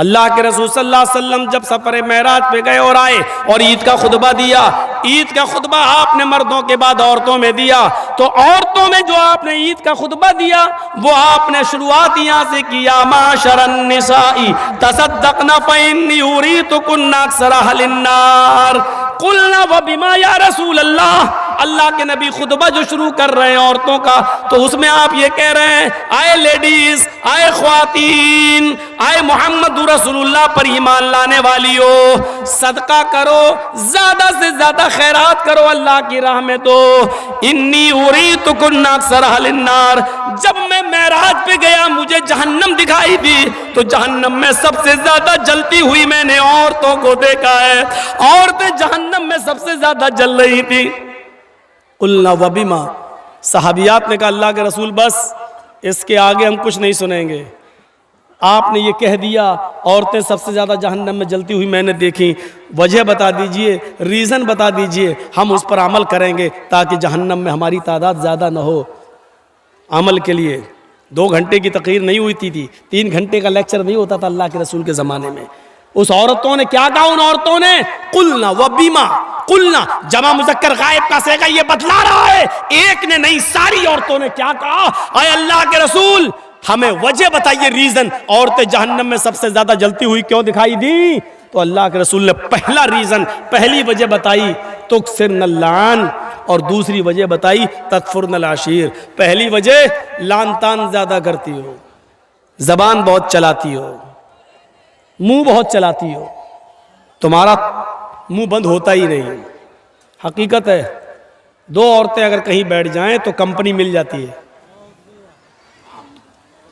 अल्लाह के रसूल सल्लल्लाहु अलैहि वसल्लम जब सफर मेराज पे गए और आए और ईद का खुतबा दिया, ईद का खुतबा आपने मर्दों के बाद औरतों में दिया, तो औरतों में जो आपने ईद का खुतबा दिया वो आपने शुरुआत यहाँ से किया, माशरन निसाई तसद्दक़ना फ़इन्नी उरीतुकुन्ना अक्सरा लिन्नार कुलना व बिमा या रसूल अल्लाह। अल्लाह के नबी खुतबा जो शुरू कर रहे हैं औरतों का, तो उसमें आप ये कह रहे हैं, आए लेडीज, आए ख्वातीन, आए मोहम्मद रसूलुल्लाह पर ईमान लाने वाली हो, सदका करो, ज्यादा से ज्यादा खैरात करो, अल्लाह की राह में दो। इन्नी उरीतुकुन्ना अक्सरा लिन्नार। जब मैं मेराज पे गया मुझे जहन्नम दिखाई दी, तो जहन्नम में सबसे ज्यादा जलती हुई मैंने औरतों को देखा है। औरतें जहन्नम में सबसे ज्यादा जल रही थी। कुल्ना वबिमा, सहाबियात ने कहा अल्लाह के रसूल बस इसके आगे हम कुछ नहीं सुनेंगे, आपने ये कह दिया औरतें सबसे ज़्यादा जहन्नम में जलती हुई मैंने देखी, वजह बता दीजिए, रीज़न बता दीजिए, हम उस पर अमल करेंगे ताकि जहन्नम में हमारी तादाद ज़्यादा न हो। अमल के लिए 2 घंटे की तकरीर नहीं हुई थी, 3 घंटे का लेक्चर नहीं होता था अल्लाह के रसूल के ज़माने में। उस औरतों ने क्या कहा, उन औरतों ने कुलना वबीमा, कुलना जमा मुज़क्कर गायब का सेगा ये बतला रहा है, एक ने नहीं सारी औरतों ने क्या कहा, आए अल्लाह के रसूल हमें वजह बताइए, रीजन, औरतें जहन्नम में सबसे ज्यादा जलती हुई क्यों दिखाई दी। तो अल्लाह के रसूल ने पहला रीजन, पहली वजह बताई तुक्सिरन लान, और दूसरी वजह बताई तकफुरन आशीर। पहली वजह लान तान ज्यादा करती हो, जबान बहुत चलाती हो, मुंह बहुत चलाती हो, तुम्हारा मुंह बंद होता ही नहीं। हकीकत है 2 औरतें अगर कहीं बैठ जाएं तो कंपनी मिल जाती है।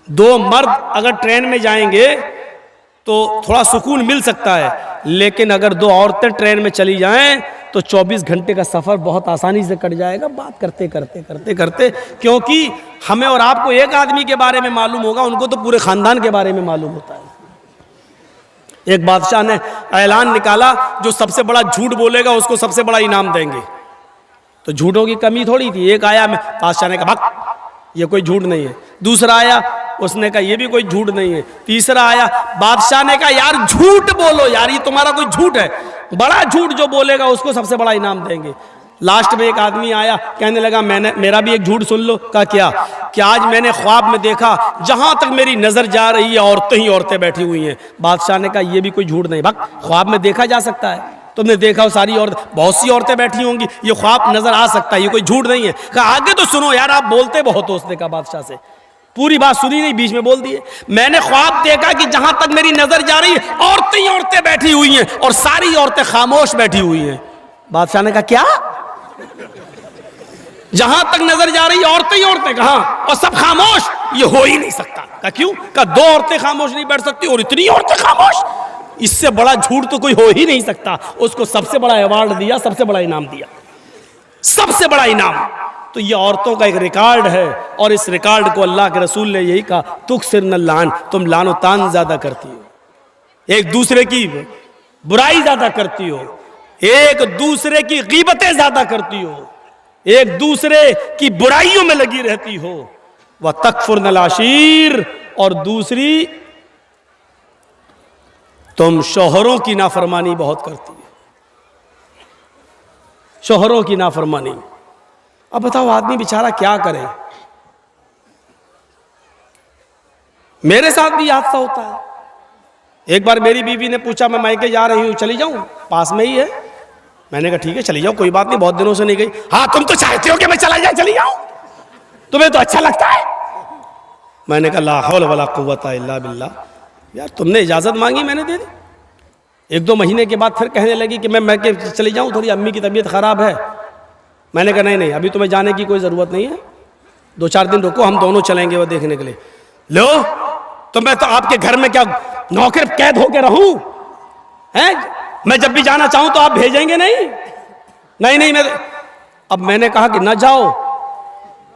2 मर्द अगर ट्रेन में जाएंगे तो थोड़ा सुकून मिल सकता है, लेकिन अगर 2 औरतें ट्रेन में चली जाएं तो 24 घंटे का सफर बहुत आसानी से कट जाएगा, बात करते करते करते करते। क्योंकि हमें और आपको एक आदमी के बारे में मालूम होगा, उनको तो पूरे खानदान के बारे में मालूम होता है। एक बादशाह ने ऐलान निकाला, जो सबसे बड़ा झूठ बोलेगा उसको सबसे बड़ा इनाम देंगे। तो झूठों की कमी थोड़ी थी। एक आया, मैं बादशाह ने कहा भक्त ये कोई झूठ नहीं है। दूसरा आया, उसने कहा ये भी कोई झूठ नहीं है। तीसरा आया, बादशाह ने कहा यार झूठ बोलो यार, ये तुम्हारा कोई झूठ है, बड़ा झूठ जो बोलेगा उसको सबसे बड़ा इनाम देंगे। लास्ट में एक आदमी आया, कहने लगा मेरा भी एक झूठ सुन लो। कहा क्या? कि आज मैंने ख्वाब में देखा, जहां तक मेरी नजर जा रही है औरतें ही औरतें बैठी हुई हैं। बादशाह ने कहा ये भी कोई झूठ नहीं। भक्त ख्वाब में देखा जा सकता है, तुमने देखा हो सारी औरतें, बहुत सी औरतें बैठी होंगी, ये ख्वाब नजर आ सकता है, ये कोई झूठ नहीं है। कहा आगे तो सुनो यार, आप बोलते बहुत हो। उसने कहा बादशाह से, पूरी बात सुनी नहीं, बीच में बोल दिए। मैंने ख्वाब देखा कि जहां तक मेरी नजर जा रही है औरतें ही औरतें बैठी हुई हैं और सारी औरतें खामोश बैठी हुई हैं। बादशाह ने कहा क्या? जहां तक नजर जा रही है औरतें ही औरतें, कहा और सब खामोश, ये हो ही नहीं सकता। कहा क्यों? कहा 2 औरतें खामोश नहीं बैठ सकती और इतनी औरतें खामोश, इससे बड़ा झूठ तो कोई हो ही नहीं सकता। उसको सबसे बड़ा अवार्ड दिया, सबसे बड़ा इनाम दिया, सबसे बड़ा इनाम। तो ये औरतों का एक रिकॉर्ड है, और इस रिकॉर्ड को अल्लाह के रसूल ने यही कहा, तुक्सिरन लान, तुम लानो तान ज्यादा करती हो, एक दूसरे की बुराई ज्यादा करती हो, एक दूसरे की गीबतें ज्यादा करती हो, एक दूसरे की बुराइयों में लगी रहती हो। वह तकफुरन आशीर, और दूसरी तुम शौहरों की नाफरमानी बहुत करती है, शौहरों की नाफरमानी। अब बताओ आदमी बेचारा क्या करे। मेरे साथ भी हादसा होता है। एक बार मेरी बीवी ने पूछा मैं मायके जा रही हूं, चली जाऊं, पास में ही है। मैंने कहा ठीक है चली जाओ, कोई बात नहीं, बहुत दिनों से नहीं गई। हाँ तुम तो चाहते हो कि मैं चला जाए, चली जाऊं, तुम्हें तो अच्छा लगता है। मैंने कहा ला हौल वला कुव्वता इल्ला बिल्लाह। यार तुमने इजाजत मांगी, मैंने दे दी। 1-2 महीने के बाद फिर कहने लगी कि मैं चली जाऊं, थोड़ी अम्मी की तबीयत खराब है। मैंने कहा नहीं अभी तुम्हें जाने की कोई जरूरत नहीं है, 2-4 दिन रुको, हम दोनों चलेंगे वो देखने के लिए। लो तो मैं तो आपके घर में क्या नौकर कैद होके रहूं हैं? मैं जब भी जाना चाहूं तो आप भेजेंगे नहीं? नहीं मैं अब मैंने कहा कि ना जाओ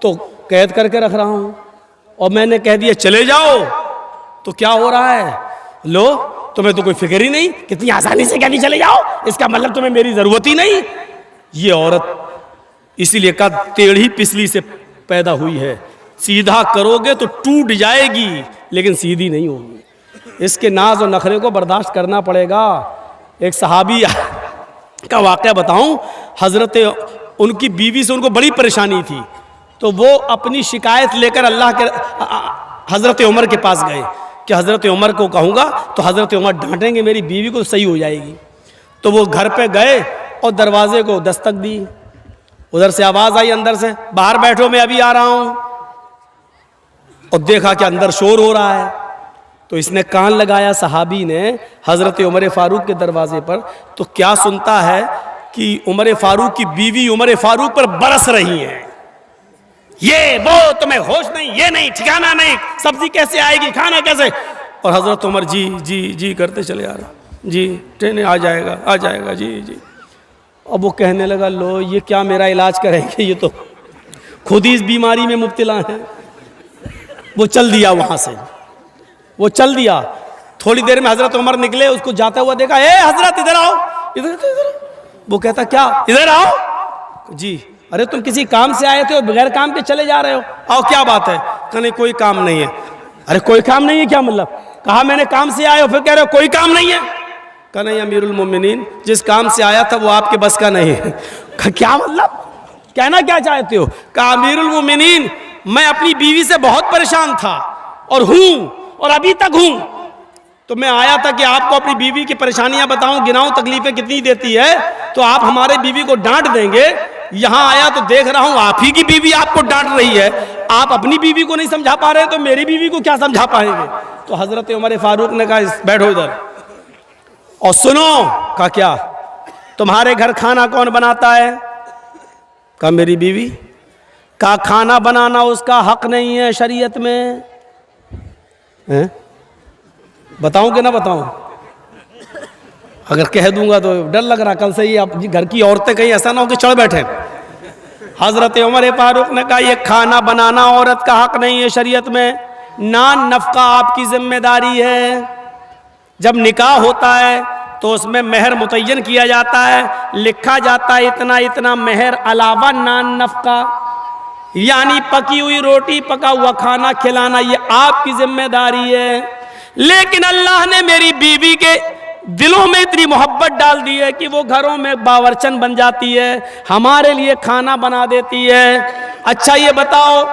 तो कैद करके रख रहा हूं, और मैंने कह दिया चले जाओ तो क्या हो रहा है? लो तुम्हें तो कोई फिक्र ही नहीं, कितनी आसानी से कहनी चले जाओ, इसका मतलब तुम्हें मेरी जरूरत ही नहीं। ये औरत इसीलिए का टेढ़ी पिछली से पैदा हुई है। सीधा करोगे तो टूट जाएगी, लेकिन सीधी नहीं होगी। इसके नाज और नखरे को बर्दाश्त करना पड़ेगा। एक सहाबी का वाक़या बताऊं, हज़रत उनकी बीवी से उनको बड़ी परेशानी थी, तो वो अपनी शिकायत लेकर अल्लाह के हज़रत उमर के पास गए कि हज़रत उमर को कहूँगा तो हज़रत उमर डांटेंगे, मेरी बीवी को सही हो जाएगी। तो वो घर पे गए और दरवाजे को दस्तक दी। उधर से आवाज़ आई अंदर से, बाहर बैठो मैं अभी आ रहा हूँ। और देखा कि अंदर शोर हो रहा है, तो इसने कान लगाया सहाबी ने हज़रत उमर फ़ारूक के दरवाजे पर, तो क्या सुनता है कि उमर फ़ारूक की बीवी उमर फ़ारूक पर बरस रही हैं, ये वो तुम्हें होश नहीं, ये नहीं, ठिकाना नहीं, सब्जी कैसे आएगी, खाना कैसे। और हज़रत उमर जी जी जी करते चले आ रहे, जी ट्रेन आ जाएगा जी जी। अब वो कहने लगा, लो ये क्या मेरा इलाज करेंगे, ये तो खुद ही इस बीमारी में मुब्तला हैं। वो चल दिया वहाँ से, वो चल दिया। थोड़ी देर में हज़रत उमर निकले, उसको जाता हुआ देखा, ए हज़रत इधर आओ, इधर। वो कहता क्या, इधर आओ। जी, अरे तुम किसी काम से आए थे और बगैर काम के चले जा रहे हो, आओ क्या बात है। कहने कोई काम नहीं है। अरे कोई काम नहीं है क्या मतलब? कहा मैंने काम से आए हो, फिर कह रहे हो कोई काम नहीं है। कहा नहीं अमीरुल मोमिनीन, जिस काम से आया था वो आपके बस का नहीं है। क्या मतलब, कहना क्या चाहते हो? कहा अमीरुल मोमिनीन, मैं अपनी बीवी से बहुत परेशान था और हूँ और अभी तक हूँ, तो मैं आया था कि आपको अपनी बीवी की परेशानियां बताऊं, गिनाऊं तकलीफें कितनी देती है, तो आप हमारे बीवी को डांट देंगे। यहाँ आया तो देख रहा हूं आप ही की बीवी आपको डांट रही है, आप अपनी बीवी को नहीं समझा पा रहे तो मेरी बीवी को क्या समझा पाएंगे। तो हजरत उमर फारूक ने कहा बैठो इधर और सुनो। कहा क्या, तुम्हारे घर खाना कौन बनाता है? कहा मेरी बीवी। कहा खाना बनाना उसका हक नहीं है शरीयत में है? बताऊं कि ना बताऊं? अगर कह दूंगा तो डर लग रहा कल से ही आप घर की औरतें कहीं ऐसा ना हो कि चढ़ बैठे। हजरत उमर फारूक ने कहा यह खाना बनाना औरत का हक नहीं है शरीयत में, नान नफका आपकी जिम्मेदारी है। जब निकाह होता है तो उसमें मेहर मुतय्यन किया जाता है, लिखा जाता है इतना इतना मेहर अलावा नान नफका, यानी पकी हुई रोटी पका हुआ खाना खिलाना ये आपकी जिम्मेदारी है। लेकिन अल्लाह ने मेरी बीवी के दिलों में इतनी मोहब्बत डाल दी है कि वो घरों में बावर्चन बन जाती है, हमारे लिए खाना बना देती है। अच्छा ये बताओ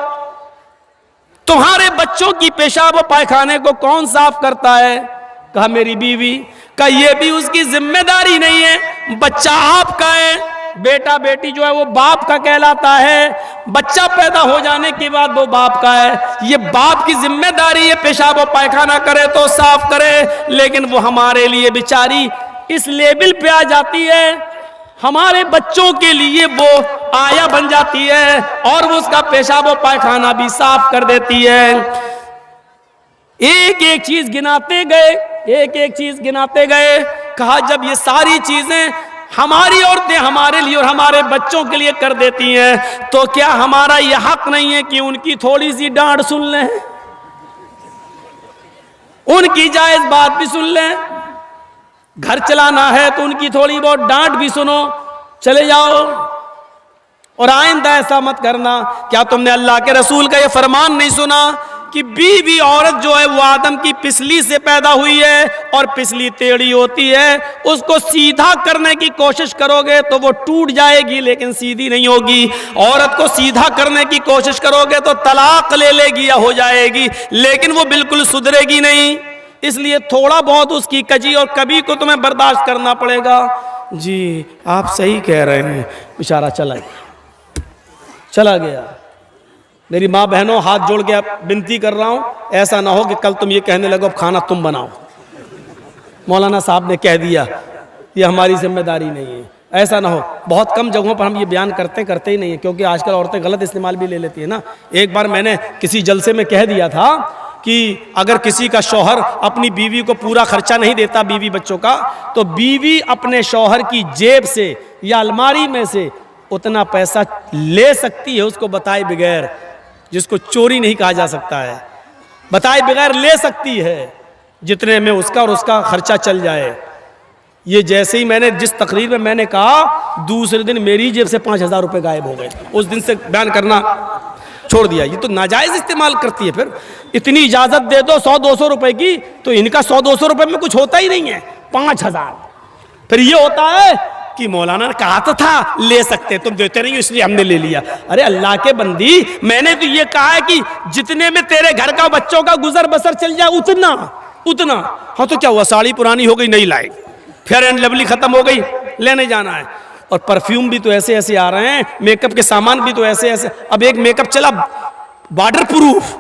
तुम्हारे बच्चों की पेशाब और पायखाने को कौन साफ करता है? कहा मेरी बीवी। कहा ये भी उसकी जिम्मेदारी नहीं है, बच्चा आपका है, बेटा बेटी जो है वो बाप का कहलाता है, बच्चा पैदा हो जाने के बाद वो बाप का है, ये बाप की जिम्मेदारी है पेशाब और पायखाना करे तो साफ करे। लेकिन वो हमारे लिए बेचारी इस लेवल पे आ जाती है, हमारे बच्चों के लिए वो आया बन जाती है और वो उसका पेशाब और पायखाना भी साफ कर देती है। एक एक चीज गिनाते गए, एक एक चीज गिनाते गए। कहा जब ये सारी चीजें हमारी औरतें हमारे लिए और हमारे बच्चों के लिए कर देती हैं, तो क्या हमारा यह हक नहीं है कि उनकी थोड़ी सी डांट सुन लें, उनकी जायज बात भी सुन लें? घर चलाना है तो उनकी थोड़ी बहुत डांट भी सुनो, चले जाओ। और आइंदा ऐसा मत करना। क्या तुमने अल्लाह के रसूल का यह फरमान नहीं सुना कि बीवी औरत जो है वो आदम की पिसली से पैदा हुई है और पिसली टेढ़ी होती है, उसको सीधा करने की कोशिश करोगे तो वो टूट जाएगी लेकिन सीधी नहीं होगी। औरत को सीधा करने की कोशिश करोगे तो तलाक ले लेगी या हो जाएगी, लेकिन वो बिल्कुल सुधरेगी नहीं। इसलिए थोड़ा बहुत उसकी कजी और कभी को तुम्हें बर्दाश्त करना पड़ेगा। जी आप सही कह रहे हैं। बेचारा चला गया। मेरी माँ बहनों हाथ जोड़ के विनती कर रहा हूँ, ऐसा ना हो कि कल तुम ये कहने लगो अब खाना तुम बनाओ, मौलाना साहब ने कह दिया, ये हमारी जिम्मेदारी नहीं है। ऐसा ना हो। बहुत कम जगहों पर हम ये बयान करते ही नहीं है, क्योंकि आजकल औरतें गलत इस्तेमाल भी ले लेती है ना। एक बार मैंने किसी जलसे में कह दिया था कि अगर किसी का शौहर अपनी बीवी को पूरा खर्चा नहीं देता बीवी बच्चों का, तो बीवी अपने शौहर की जेब से या अलमारी में से उतना पैसा ले सकती है, उसको बताए बगैर, जिसको चोरी नहीं कहा जा सकता है, बताए बगैर ले सकती है, जितने में उसका और उसका खर्चा चल जाए। ये जैसे ही मैंने जिस तकरीर में मैंने कहा, दूसरे दिन मेरी जेब से 5,000 रुपये गायब हो गए। उस दिन से बयान करना छोड़ दिया। ये तो नाजायज इस्तेमाल करती है। फिर इतनी इजाजत दे दो 100-200 रुपए की, तो इनका 100-200 रुपए में कुछ होता ही नहीं है, 5000। फिर ये होता है कि मौलाना ने कहा तो था ले सकते, तुम देते नहीं हो इसलिए हमने ले लिया। अरे अल्लाह के बंदी, मैंने तो ये कहा है कि जितने में तेरे घर का बच्चों का गुजर बसर चल जाए उतना उतना। हाँ तो क्या हुआ, साड़ी पुरानी हो गई नहीं लाए, फेयर एंड लवली खत्म हो गई, लेने जाना है। और परफ्यूम भी तो ऐसे ऐसे आ रहे हैं, मेकअप के सामान भी तो ऐसे ऐसे। अब एक मेकअप चला वाटर प्रूफ,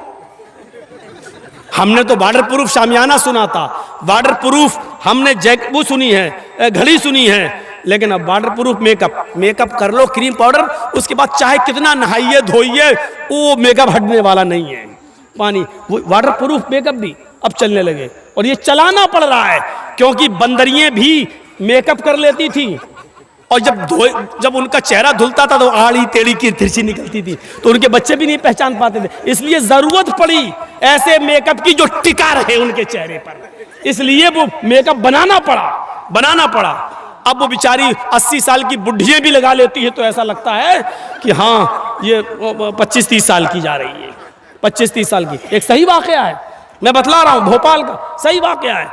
हमने तो वाटर प्रूफ शामियाना सुना था, वाटर प्रूफ हमने वो सुनी है, घड़ी सुनी है, लेकिन अब वाटर प्रूफ मेकअप कर लो, क्रीम पाउडर, उसके बाद चाहे कितना नहाइए धोइए वो मेकअप हटने वाला नहीं है। पानी वो वाटर प्रूफ मेकअप भी अब चलने लगे, और ये चलाना पड़ रहा है क्योंकि बंदरियां भी मेकअप कर लेती थी, और जब उनका चेहरा धुलता था तो आड़ी टेढ़ी की तिरछी निकलती थी, तो उनके बच्चे भी नहीं पहचान पाते थे। इसलिए जरूरत पड़ी ऐसे मेकअप की जो टिका रहे उनके चेहरे पर, इसलिए वो मेकअप बनाना पड़ा। अब वो बेचारी 80 साल की बुढ़ियां भी लगा लेती है तो ऐसा लगता है कि हाँ ये 25-30 साल की जा रही है, 25-30 साल की। एक सही वाकया है, मैं बतला रहा हूं, भोपाल का सही वाकया है।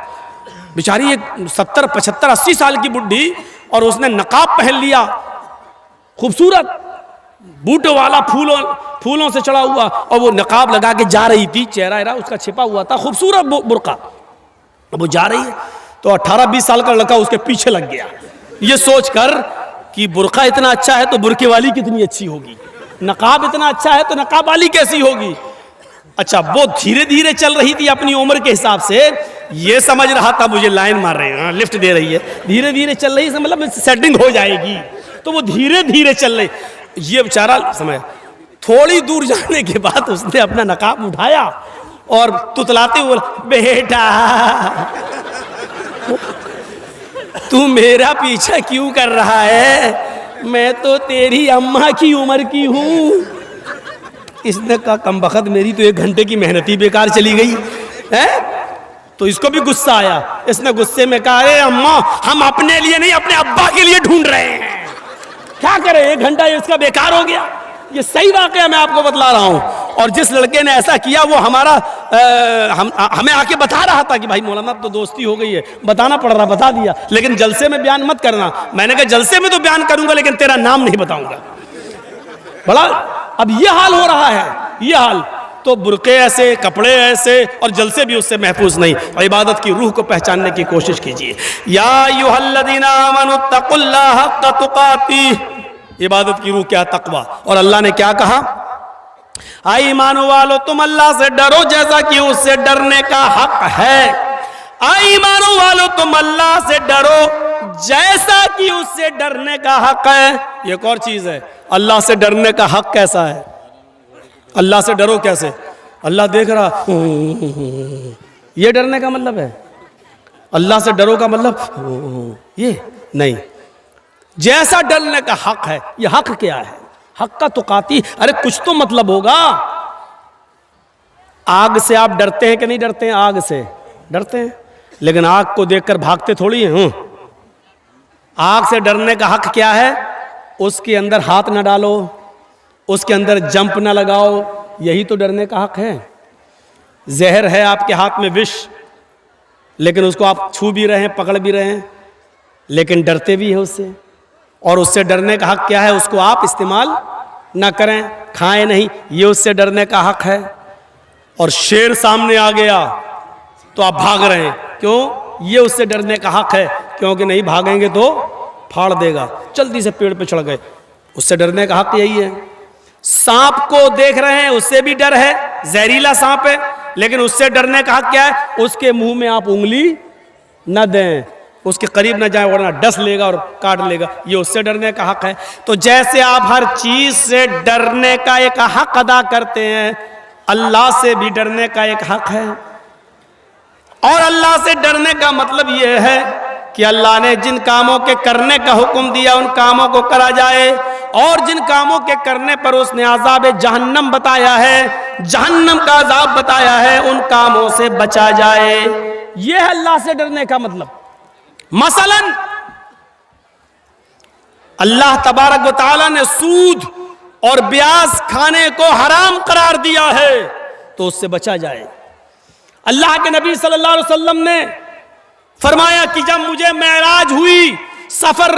बेचारी एक 70, 75, 80 साल की बुढ़ी, और उसने नकाब पहन लिया, खूबसूरत बूटों वाला, फूलों से चढ़ा हुआ, और वो नकाब लगा के जा रही थी, चेहरा उसका छिपा हुआ था, खूबसूरत बुर्का। अब वो जा रही है तो 18-20 साल का लड़का उसके पीछे लग गया, ये सोचकर कि बुर्का इतना अच्छा है तो बुर्के वाली कितनी अच्छी होगी, नकाब इतना अच्छा है तो नकाब वाली कैसी होगी। अच्छा, वो धीरे धीरे चल रही थी अपनी उम्र के हिसाब से, ये समझ रहा था मुझे लाइन मार रहे हैं, लिफ्ट दे रही है, धीरे धीरे चल रही, मतलब सेटिंग हो जाएगी, तो वो धीरे धीरे चल रही। ये बेचारा समय थोड़ी दूर जाने के बाद उसने अपना नकाब उठाया और तुतलाते हुए, बेटा तू मेरा पीछा क्यों कर रहा है, मैं तो तेरी अम्मा की उम्र की हूं। इसने कहा कमबख्त, मेरी तो 1 घंटे की मेहनत ही बेकार चली गई है। तो इसको भी गुस्सा आया, इसने गुस्से में कहा, अरे अम्मा हम अपने लिए नहीं अपने अब्बा के लिए ढूंढ रहे हैं, क्या करें, 1 घंटा इसका बेकार हो गया। ये सही वाकया मैं आपको बतला रहा हूं। और जिस लड़के ने ऐसा किया वो हमें आके बता रहा था कि भाई मौलाना तो दोस्ती हो गई है, बताना पड़ रहा, बता दिया, लेकिन जलसे में बयान मत करना। मैंने कहा जलसे में तो बयान करूंगा लेकिन तेरा नाम नहीं बताऊंगा। बड़ा अब ये हाल हो रहा है, ये हाल। तो बुरके ऐसे, कपड़े ऐसे, और जलसे भी उससे महफूज नहीं। और इबादत की रूह को पहचानने की कोशिश कीजिए। या अय्युहल्लज़ीना आमनुत्तकुल्लाह हक़्क़ तुक़ातिह, इबादत की रूह क्या, तकवा। और अल्लाह ने क्या कहा, आई ईमान वालो तुम अल्लाह से डरो जैसा कि उससे डरने का हक है। आई ईमान वालो तुम अल्लाह से डरो जैसा कि उससे डरने का हक है। एक और चीज है, अल्लाह से डरने का हक कैसा है, अल्लाह से डरो कैसे, अल्लाह देख रहा, ये डरने का मतलब है। अल्लाह से डरो का मतलब ये नहीं, जैसा डरने का हक है। ये हक क्या है, हक का तुकाती, अरे कुछ तो मतलब होगा। आग से आप डरते हैं कि नहीं डरते हैं, आग से डरते हैं, लेकिन आग को देखकर भागते थोड़ी हैं। आग से डरने का हक क्या है, उसके अंदर हाथ ना डालो, उसके अंदर जंप ना लगाओ, यही तो डरने का हक है। जहर है आपके हाथ में, विष, लेकिन उसको आप छू भी रहे हैं, पकड़ भी रहे हैं, लेकिन डरते भी हैं उससे। और उससे डरने का हक क्या है, उसको आप इस्तेमाल ना करें, खाएं नहीं, ये उससे डरने का हक है। और शेर सामने आ गया तो आप भाग रहे हैं, क्यों, ये उससे डरने का हक है, क्योंकि नहीं भागेंगे तो फाड़ देगा। जल्दी से पेड़ पे चढ़ गए, उससे डरने का हक यही है। सांप को देख रहे हैं, उससे भी डर है, जहरीला सांप है, लेकिन उससे डरने का हक क्या है, उसके मुंह में आप उंगली न दें, उसके करीब न जाए वरना डस लेगा और काट लेगा, ये उससे डरने का हक है। तो जैसे आप हर चीज से डरने का एक हक अदा करते हैं, अल्लाह से भी डरने का एक हक है। और अल्लाह से डरने का मतलब यह है कि अल्लाह ने जिन कामों के करने का हुक्म दिया उन कामों को करा जाए, और जिन कामों के करने पर उसने अज़ाब जहन्नम बताया है, जहन्नम का अज़ाब बताया है, उन कामों से बचा जाए। यह है अल्लाह से डरने का मतलब। मसलन अल्लाह तबारक व तआला ने सूद और ब्याज खाने को हराम करार दिया है तो उससे बचा जाए। अल्लाह के नबी सल्लल्लाहु अलैहि वसल्लम ने फरमाया कि जब मुझे मेराज हुई, सफर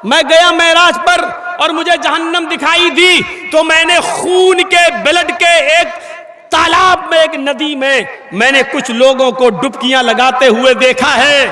मैं गया मेराज पर और मुझे जहन्नम दिखाई दी, तो मैंने खून के, ब्लड के एक तालाब में, एक नदी में मैंने कुछ लोगों को डुबकियां लगाते हुए देखा है।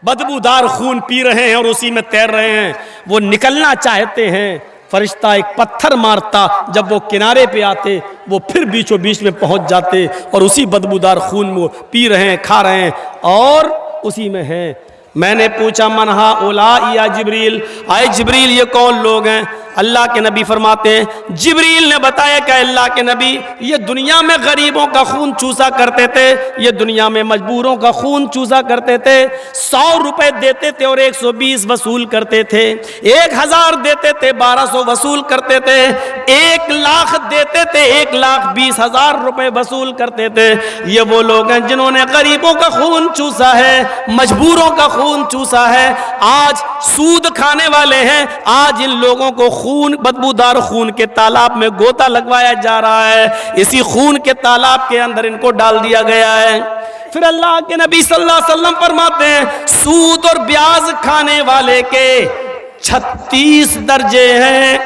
बदबूदार खून पी रहे हैं और उसी में तैर रहे हैं। वो निकलना चाहते हैं, फरिश्ता एक पत्थर मारता, जब वो किनारे पे आते वो फिर बीचों बीच में पहुंच जाते और उसी बदबूदार खून वो पी रहे हैं, खा रहे हैं और उसी में हैं। मैंने पूछा मनहा ओला या जिब्रील, आए जिब्रील ये कौन लोग हैं? अल्लाह के नबी फरमाते हैं, जिब्रील ने बताया कि अल्लाह के नबी ये दुनिया में गरीबों का खून चूसा करते थे, ये दुनिया में मजबूरों का खून चूसा करते थे। 100 रुपए देते थे और 120 वसूल करते थे, 1000 देते थे 1200 वसूल करते थे, 1 लाख देते थे 1,20,000 रुपए वसूल करते थे। ये वो लोग हैं जिन्होंने गरीबों का खून चूसा है, मजबूरों का खून चूसा है। आज सूद खाने वाले हैं, आज इन लोगों को खून, बदबूदार खून के तालाब में गोता लगवाया जा रहा है, इसी खून के तालाब के अंदर इनको डाल दिया गया है। फिर अल्लाह के नबी सल्लल्लाहु अलैहि वसल्लम फरमाते हैं, सूद और ब्याज खाने वाले के 36 दर्जे हैं,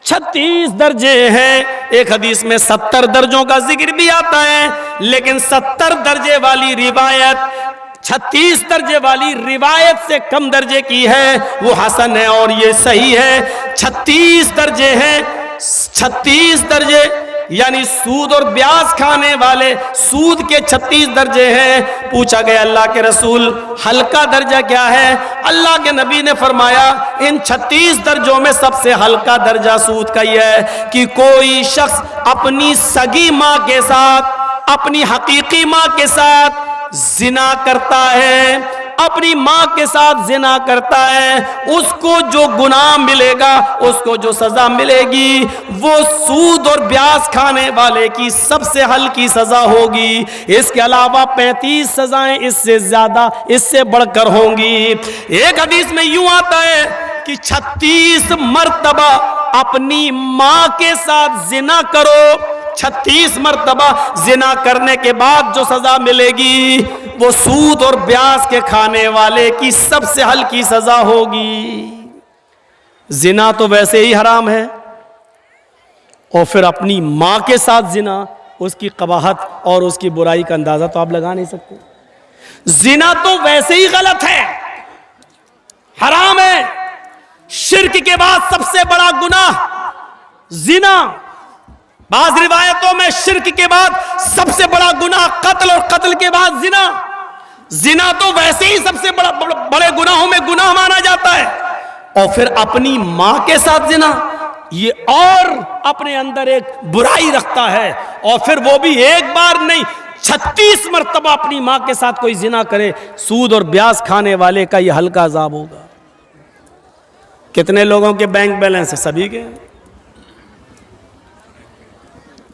36 दर्जे हैं। एक हदीस में 70 दर्जों का जिक्र भी आता है, लेकिन 70 दर्जे वाली रिवायत 36 दर्जे वाली रिवायत से कम दर्जे की है, वो हसन है और ये सही है। 36 दर्जे हैं, 36 दर्जे यानी सूद और ब्याज खाने वाले, सूद के 36 दर्जे हैं। पूछा गया अल्लाह के रसूल हल्का दर्जा क्या है? अल्लाह के नबी ने फरमाया इन 36 दर्जों में सबसे हल्का दर्जा सूद का ही है कि कोई शख्स अपनी सगी माँ के साथ, अपनी हकीकी माँ के साथ जिना करता है, अपनी माँ के साथ जिना करता है, उसको जो गुनाह मिलेगा, उसको जो सजा मिलेगी, वो सूद और ब्याज खाने वाले की सबसे हल्की सजा होगी। इसके अलावा 35 सजाएं इससे ज्यादा, इससे बढ़कर होंगी। एक हदीस में यूं आता है कि 36 मर्तबा अपनी माँ के साथ जिना करो, 36 मर्तबा जिना करने के बाद जो सजा मिलेगी वो सूद और ब्याज के खाने वाले की सबसे हल्की सजा होगी। जिना तो वैसे ही हराम है और फिर अपनी मां के साथ जिना, उसकी कबाहत और उसकी बुराई का अंदाजा तो आप लगा नहीं सकते। जिना तो वैसे ही गलत है, हराम है, शिर्क के बाद सबसे बड़ा गुनाह जिना। बाज़ रिवायतों में शिर्क के बाद सबसे बड़ा गुनाह कत्ल और कत्ल के बाद जिना। जिना तो वैसे ही सबसे बड़े गुनाहों में गुनाह माना जाता है और फिर अपनी मां के साथ जिना, ये और अपने अंदर एक बुराई रखता है। और फिर वो भी एक बार नहीं, 36 मर्तबा अपनी मां के साथ कोई जिना करे, सूद और ब्याज खाने वाले का ये हल्का अजाब होगा। कितने लोगों के बैंक बैलेंस है? सभी के।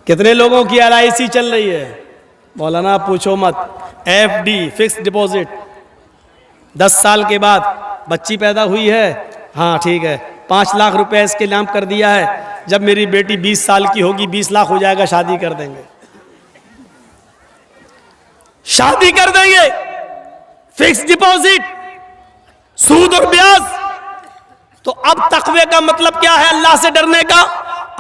कितने लोगों की LIC चल रही है? मौलाना पूछो मत। FD फिक्स डिपॉजिट, 10 साल के बाद बच्ची पैदा हुई है, हाँ ठीक है, 5 लाख रुपए इसके नाम कर दिया है, जब मेरी बेटी 20 साल की होगी 20 लाख हो जाएगा, शादी कर देंगे, शादी कर देंगे। फिक्स डिपॉजिट, सूद और ब्याज। तो अब तकवे का मतलब क्या है? अल्लाह से डरने का।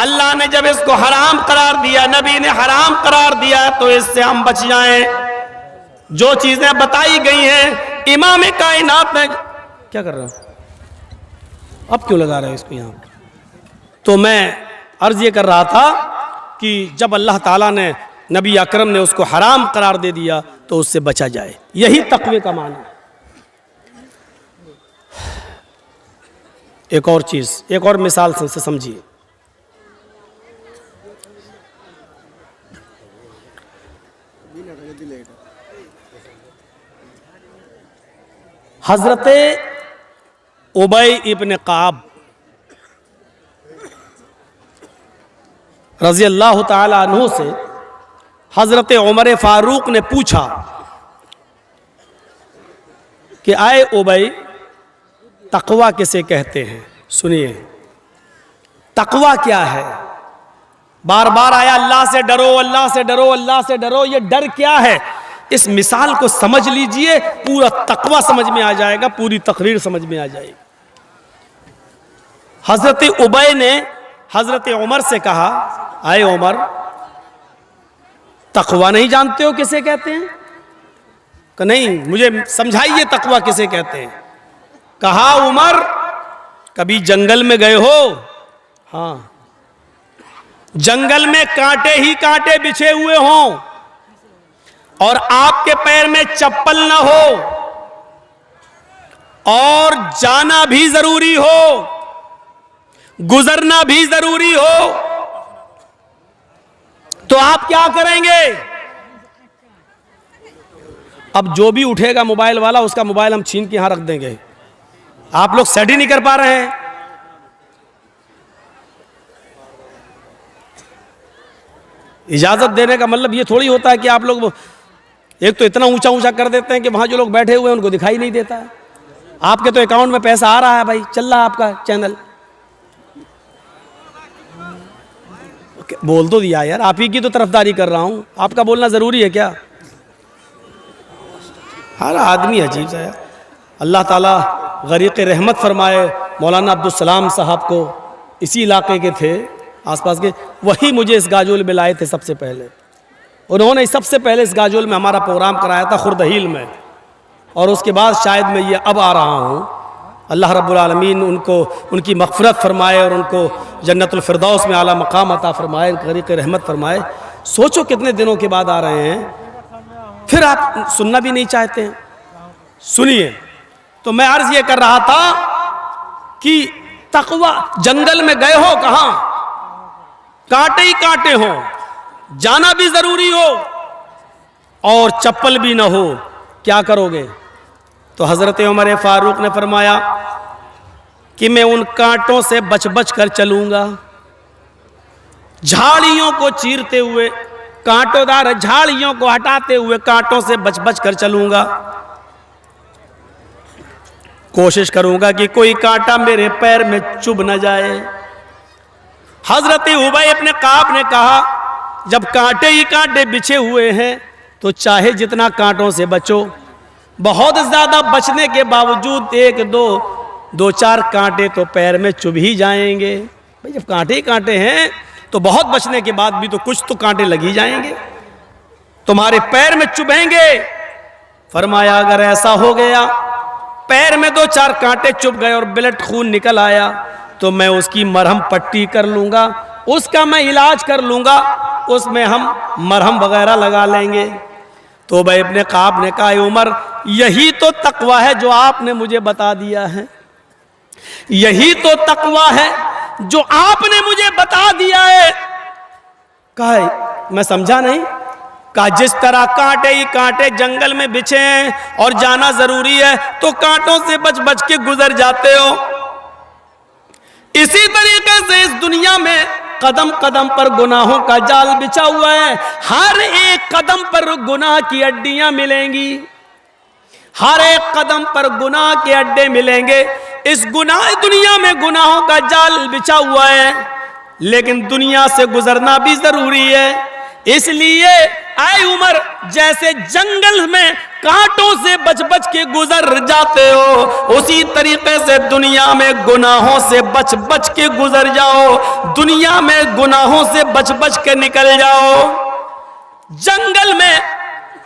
अल्लाह ने जब इसको हराम करार दिया, नबी ने हराम करार दिया, तो इससे हम बच जाएं। जो चीजें बताई गई हैं इमाम कायनात ने, क्या कर रहे हो अब, क्यों लगा रहे हो इसको यहां? तो मैं अर्ज ये कर रहा था कि जब अल्लाह ताला ने, नबी अकरम ने उसको हराम करार दे दिया तो उससे बचा जाए, यही तकवे का माना। एक और चीज, एक और मिसाल से समझिए। हजरते उबई इब्न काब रजी अल्लाह ताला अन्हु से हजरत उमर फारूक ने पूछा कि आए उबई, तकवा किसे कहते हैं? सुनिए, तकवा क्या है? बार बार आया अल्लाह से डरो, अल्लाह से डरो, अल्लाह से डरो। ये डर क्या है? इस मिसाल को समझ लीजिए, पूरा तकवा समझ में आ जाएगा, पूरी तकरीर समझ में आ जाएगी। हजरत उबय ने हजरत उमर से कहा, आए उमर, तकवा नहीं जानते हो किसे कहते हैं? कि नहीं, मुझे समझाइए तकवा किसे कहते हैं। कहा, उमर कभी जंगल में गए हो? हाँ। जंगल में कांटे ही कांटे बिछे हुए हों और आपके पैर में चप्पल ना हो और जाना भी जरूरी हो, गुजरना भी जरूरी हो, तो आप क्या करेंगे? अब जो भी उठेगा मोबाइल वाला, उसका मोबाइल हम छीन के यहां रख देंगे। आप लोग सेट ही नहीं कर पा रहे हैं। इजाजत देने का मतलब ये थोड़ी होता है कि आप लोग एक तो इतना ऊंचा ऊंचा कर देते हैं कि वहां जो लोग बैठे हुए हैं उनको दिखाई नहीं देता है। आपके तो अकाउंट में पैसा आ रहा है भाई, चल रहा है आपका चैनल। बोल तो दिया यार, आप ही की तो तरफदारी कर रहा हूं, आपका बोलना जरूरी है क्या? हर आदमी अजीब सा है। अल्लाह ताला गरीक़ रहमत फरमाए मौलाना अब्दुल सलाम साहब को, इसी इलाके के थे आसपास के, वही मुझे इस गाजोल में लाए थे सबसे पहले। उन्होंने सबसे पहले इस गाजोल में हमारा प्रोग्राम कराया था खुर्दहील में, और उसके बाद शायद मैं ये अब आ रहा हूँ। अल्लाह रब्बुल आलमीन उनको उनकी मग़फ़िरत फरमाए और उनको जन्नतुल फिरदौस में आला मकाम अता फरमाए, गरीक़ रहमत फरमाए। सोचो कितने दिनों के बाद आ रहे हैं, फिर आप सुनना भी नहीं चाहते हैं। सुनिए, तो मैं अर्ज़ ये कर रहा था कि तक़वा, जंगल में गए हो, कहाँ कांटे ही कांटे हो, जाना भी जरूरी हो और चप्पल भी ना हो, क्या करोगे? तो हजरत उमर फारूक ने फरमाया कि मैं उन कांटों से बच बच कर चलूंगा, झाड़ियों को चीरते हुए, कांटोदार झाड़ियों को हटाते हुए कांटों से बच बच कर चलूंगा। कोशिश करूंगा कि कोई कांटा मेरे पैर में चुभ न जाए। हजरत उबय इब्न काब ने कहा, जब कांटे ही कांटे बिछे हुए हैं तो चाहे जितना कांटों से बचो, बहुत ज़्यादा बचने के बावजूद एक दो चार कांटे तो पैर में चुभ ही जाएंगे। भाई जब कांटे ही कांटे हैं तो बहुत बचने के बाद भी तो कुछ तो कांटे लग ही जाएंगे, तुम्हारे पैर में चुभेंगे। फरमाया अगर ऐसा हो गया, पैर में 2-4 कांटे चुभ गए और ब्लड खून निकल आया, तो मैं उसकी मरहम पट्टी कर लूँगा, उसका मैं इलाज कर लूँगा, उसमें हम मरहम वगैरह लगा लेंगे। तो उबय इब्न काब ने कहा, उमर यही तो तकवा है जो आपने मुझे बता दिया है, यही तो तकवा है जो आपने मुझे बता दिया है। कहा मैं समझा नहीं। कहा जिस तरह कांटे ही कांटे जंगल में बिछे हैं और जाना जरूरी है तो कांटों से बच बच के गुजर जाते हो, इसी तरीके से इस दुनिया में कदम कदम पर गुनाहों का जाल बिछा हुआ है। हर एक कदम पर गुनाह की अड्डियां मिलेंगी, हर एक कदम पर गुनाह के अड्डे मिलेंगे। इस गुनाह दुनिया में गुनाहों का जाल बिछा हुआ है, लेकिन दुनिया से गुजरना भी जरूरी है। इसलिए ऐ उमर, जैसे जंगल में कांटों से बच बच के गुजर जाते हो, उसी तरीके से दुनिया में गुनाहों से बच बच के गुजर जाओ, दुनिया में गुनाहों से बच बच के निकल जाओ। जंगल में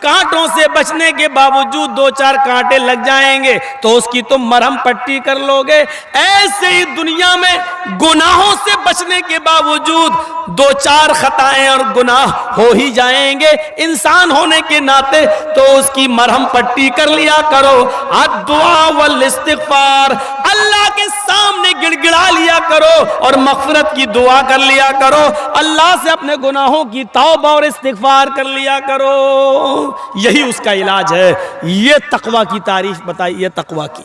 कांटों से बचने के बावजूद 2-4 कांटे लग जाएंगे तो उसकी तुम मरहम पट्टी कर लोगे। ऐसे ही दुनिया में गुनाहों से बचने के बावजूद 2-4 खताएं और गुनाह हो ही जाएंगे। इंसान होने के नाते तो उसकी मरहम पट्टी कर लिया करो। दुआ वल इस्तिग़फ़ार, अल्लाह के सामने गिड़गिड़ा लिया करो और मग़फ़िरत की दुआ कर लिया करो, अल्लाह से अपने गुनाहों की तौबा और इस्तिग़फ़ार कर लिया करो। यही उसका इलाज है। ये तकवा की तारीफ बताई, ये तकवा की।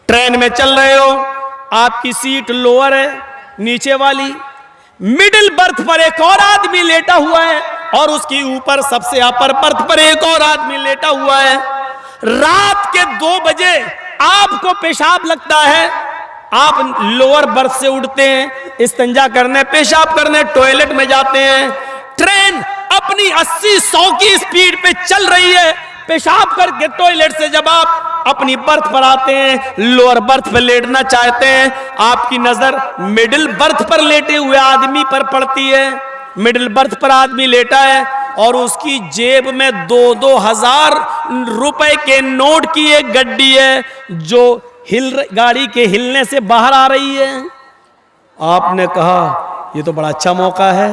ट्रेन में चल रहे हो, आपकी सीट लोअर है, नीचे वाली, मिडिल बर्थ पर एक और आदमी लेटा हुआ है और उसकी ऊपर सबसे अपर बर्थ पर एक और आदमी लेटा हुआ है। रात के 2 बजे आपको पेशाब लगता है, आप लोअर बर्थ से उठते हैं इस्तिंजा करने, पेशाब करने, टॉयलेट में जाते हैं, ट्रेन अपनी 80-100 की स्पीड पे चल रही है, पेशाब करके टॉयलेट से जब आप अपनी बर्थ पर आते हैं, लोअर बर्थ पर लेटना चाहते हैं, आपकी नजर मिडिल बर्थ पर लेटे हुए आदमी पर पड़ती है। मिडिल बर्थ पर आदमी लेटा है और उसकी जेब में 2-2 हजार रुपए के नोट की एक गड्डी है जो गाड़ी के हिलने से बाहर आ रही है। आपने कहा ये तो बड़ा अच्छा मौका है,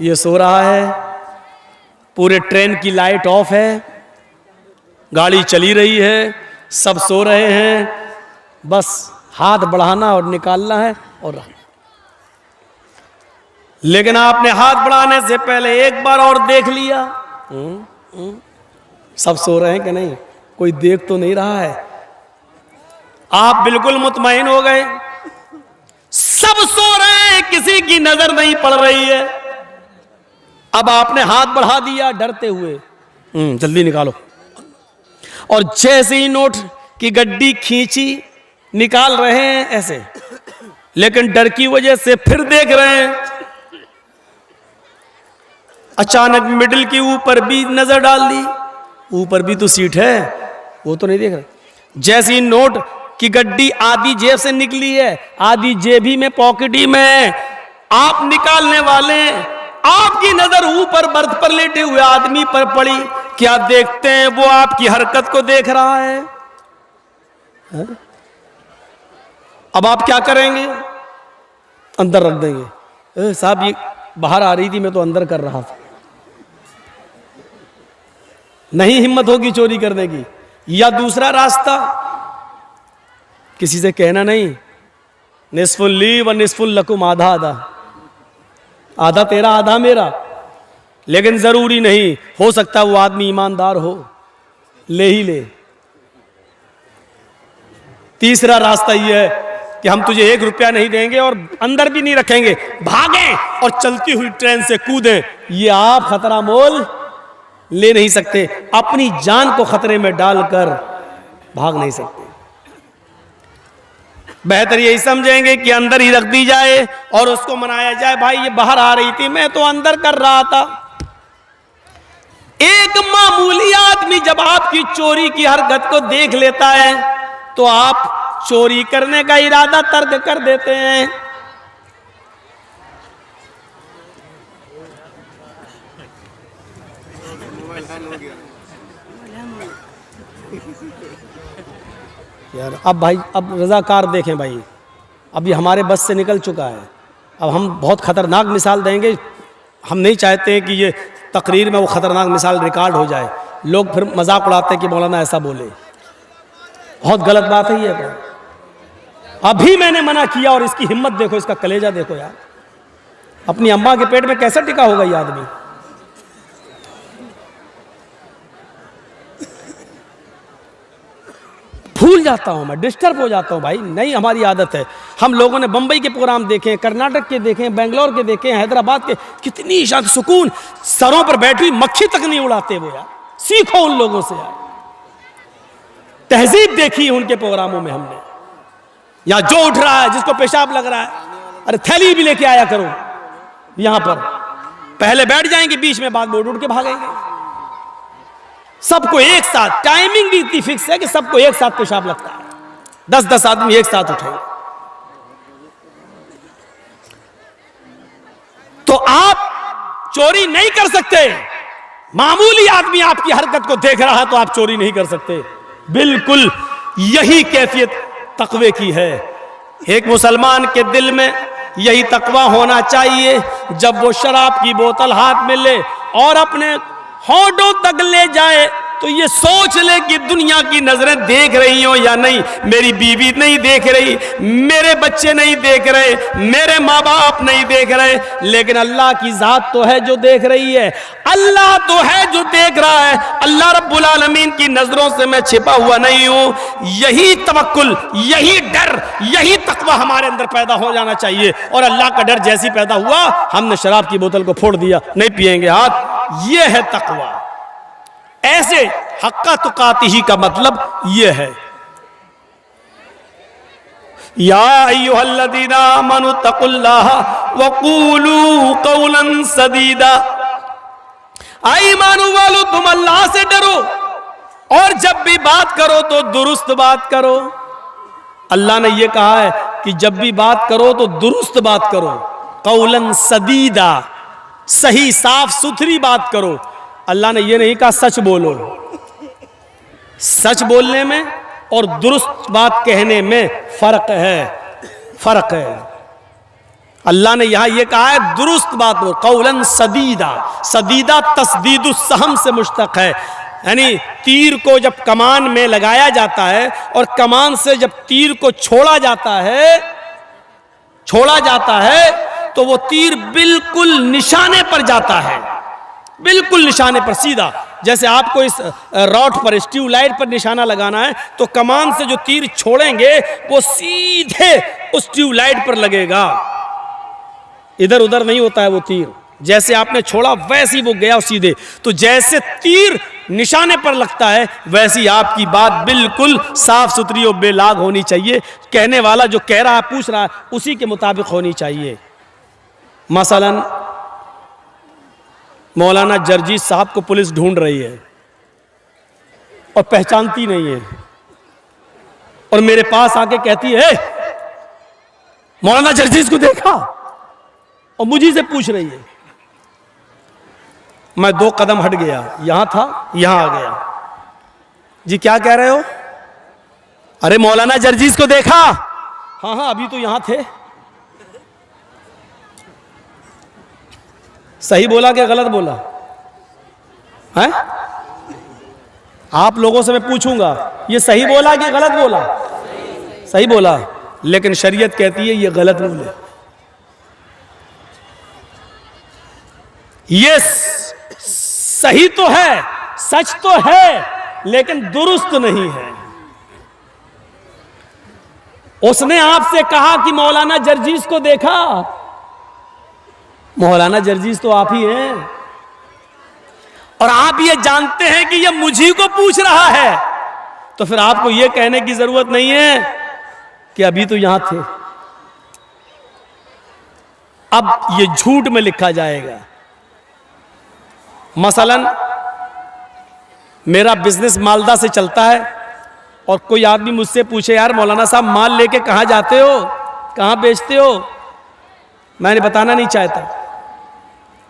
ये सो रहा है, पूरे ट्रेन की लाइट ऑफ है, गाड़ी चली रही है, सब सो रहे हैं, बस हाथ बढ़ाना और निकालना है और रहना। लेकिन आपने हाथ बढ़ाने से पहले एक बार और देख लिया, सब सो रहे हैं कि नहीं, कोई देख तो नहीं रहा है। आप बिल्कुल मुतमईन हो गए, सब सो रहे हैं, किसी की नजर नहीं पड़ रही है। अब आपने हाथ बढ़ा दिया डरते हुए, जल्दी निकालो, और जैसे ही नोट की गड्डी खींची, निकाल रहे हैं ऐसे, लेकिन डर की वजह से फिर देख रहे हैं। अचानक मिडिल के ऊपर भी नजर डाल दी, ऊपर भी तो सीट है, वो तो नहीं देख रहे। जैसे ही नोट की गड्डी आधी जेब से निकली है, आधी जेबी में, पॉकेटी में, आप निकालने वाले, आपकी नजर ऊपर बर्थ पर लेटे हुए आदमी पर पड़ी। क्या देखते हैं? वो आपकी हरकत को देख रहा है। अब आप क्या करेंगे? अंदर रख देंगे। साहब ये बाहर आ रही थी, मैं तो अंदर कर रहा था। नहीं हिम्मत होगी चोरी करने की। या दूसरा रास्ता, किसी से कहना नहीं, निस्फुल ली व निस्फुल लकुम, आधा आधा, आधा तेरा आधा मेरा। लेकिन जरूरी नहीं, हो सकता वो आदमी ईमानदार हो, ले ही ले। तीसरा रास्ता यह है कि हम तुझे 1 रुपया नहीं देंगे और अंदर भी नहीं रखेंगे, भागें और चलती हुई ट्रेन से कूदें। ये आप खतरा मोल ले नहीं सकते, अपनी जान को खतरे में डालकर भाग नहीं सकते। बेहतर यही समझेंगे कि अंदर ही रख दी जाए और उसको मनाया जाए, भाई ये बाहर आ रही थी, मैं तो अंदर कर रहा था। एक मामूली आदमी जब आपकी चोरी की हरकत को देख लेता है तो आप चोरी करने का इरादा तर्क कर देते हैं। यार अब भाई, अब रजाकार देखें भाई, अब ये हमारे बस से निकल चुका है। अब हम बहुत ख़तरनाक मिसाल देंगे। हम नहीं चाहते हैं कि ये तकरीर में वो ख़तरनाक मिसाल रिकॉर्ड हो जाए, लोग फिर मजाक उड़ाते हैं कि मौलाना ऐसा बोले। बहुत गलत बात है ये। अभी मैंने मना किया और इसकी हिम्मत देखो, इसका कलेजा देखो यार। अपनी अम्मा के पेट में कैसे टिका होगा ये आदमी। भूल जाता हूं मैं, डिस्टर्ब हो जाता हूं भाई। नहीं, हमारी आदत है। हम लोगों ने बंबई के प्रोग्राम देखे, कर्नाटक के देखे, बेंगलोर के देखे, हैदराबाद के, कितनी शांत सुकून, सरों पर बैठी मक्खी तक नहीं उड़ाते वो यार। सीखो उन लोगों से यार, तहजीब देखी उनके प्रोग्रामों में हमने। या जो उठ रहा है, जिसको पेशाब लग रहा है, अरे थैली भी लेके आया करो। यहां पर पहले बैठ जाएंगे, बीच में बाद में उठ के भागेंगे। सबको एक साथ, टाइमिंग भी इतनी फिक्स है कि सबको एक साथ पेशाब लगता है। 10-10 आदमी एक साथ उठेंगे। तो आप चोरी नहीं कर सकते। मामूली आदमी आपकी हरकत को देख रहा है तो आप चोरी नहीं कर सकते। बिल्कुल यही कैफियत तकवे की है। एक मुसलमान के दिल में यही तकवा होना चाहिए, जब वो शराब की बोतल हाथ में ले और अपने होठों तक ले जाए तो ये सोच ले कि दुनिया की नजरें देख रही हो या नहीं। मेरी बीवी नहीं देख रही, मेरे बच्चे नहीं देख रहे, मेरे माँ बाप नहीं देख रहे, लेकिन अल्लाह की जात तो है जो देख रही है। अल्लाह तो है जो देख रहा है। अल्लाह रब्बुल आलमीन की नजरों से मैं छिपा हुआ नहीं हूं। यही तवक्कुल, यही डर, यही तकवा हमारे अंदर पैदा हो जाना चाहिए। और अल्लाह का डर जैसी पैदा हुआ, हमने शराब की बोतल को फोड़ दिया, नहीं पिएंगे हाथ। यह है तकवा। ऐसे हक्का तुकातिही का मतलब यह है। या अय्युहल्लज़ीना आमनू तक़ुल्लाह वक़ूलू क़ौलन सदीदा। आई ईमान वालो, तुम अल्लाह से डरो और जब भी बात करो तो दुरुस्त बात करो। अल्लाह ने यह कहा है कि जब भी बात करो तो दुरुस्त बात करो, कौलन सदीदा, सही साफ सुथरी बात करो। अल्लाह ने यह नहीं कहा सच बोलो। सच बोलने में और दुरुस्त बात कहने में फर्क है। अल्लाह ने यहां यह कहा है दुरुस्त बात बोलो, कौलन सदीदा। सदीदा तस्दीदुस सहम से मुश्तक है, यानी तीर को जब कमान में लगाया जाता है और कमान से जब तीर को छोड़ा जाता है तो वो तीर बिल्कुल निशाने पर जाता है, बिल्कुल निशाने पर सीधा। जैसे आपको इस रॉड पर, इस ट्यूबलाइट पर निशाना लगाना है तो कमान से जो तीर छोड़ेंगे वो सीधे उस ट्यूबलाइट पर लगेगा, इधर उधर नहीं होता है वो तीर। जैसे आपने छोड़ा वैसे ही वो गया सीधे। तो जैसे तीर निशाने पर लगता है वैसी आपकी बात बिल्कुल साफ सुथरी और बेलाग होनी चाहिए। कहने वाला जो कह रहा है, पूछ रहा है, उसी के मुताबिक होनी चाहिए। मसलन मौलाना जर्जीस साहब को पुलिस ढूंढ रही है और पहचानती नहीं है और मेरे पास आके कहती है मौलाना जर्जीस को देखा, और मुझे से पूछ रही है। मैं 2 कदम हट गया, यहां था, यहां आ गया। जी क्या कह रहे हो? अरे मौलाना जर्जीस को देखा? हाँ अभी तो यहां थे। सही बोला कि गलत बोला है? आप लोगों से मैं पूछूंगा ये सही बोला कि गलत बोला? सही बोला, लेकिन शरीयत कहती है ये गलत बोले। ये सही तो है, सच तो है, लेकिन दुरुस्त नहीं है। उसने आपसे कहा कि मौलाना जर्जीस को देखा। मौलाना जर्जीस तो आप ही हैं और आप ये जानते हैं कि ये मुझी को पूछ रहा है, तो फिर आपको ये कहने की जरूरत नहीं है कि अभी तो यहां थे। अब ये झूठ में लिखा जाएगा। मसलन मेरा बिजनेस मालदा से चलता है और कोई आदमी मुझसे पूछे यार मौलाना साहब माल लेके कहाँ जाते हो, कहाँ बेचते हो, मैंने बताना नहीं चाहता।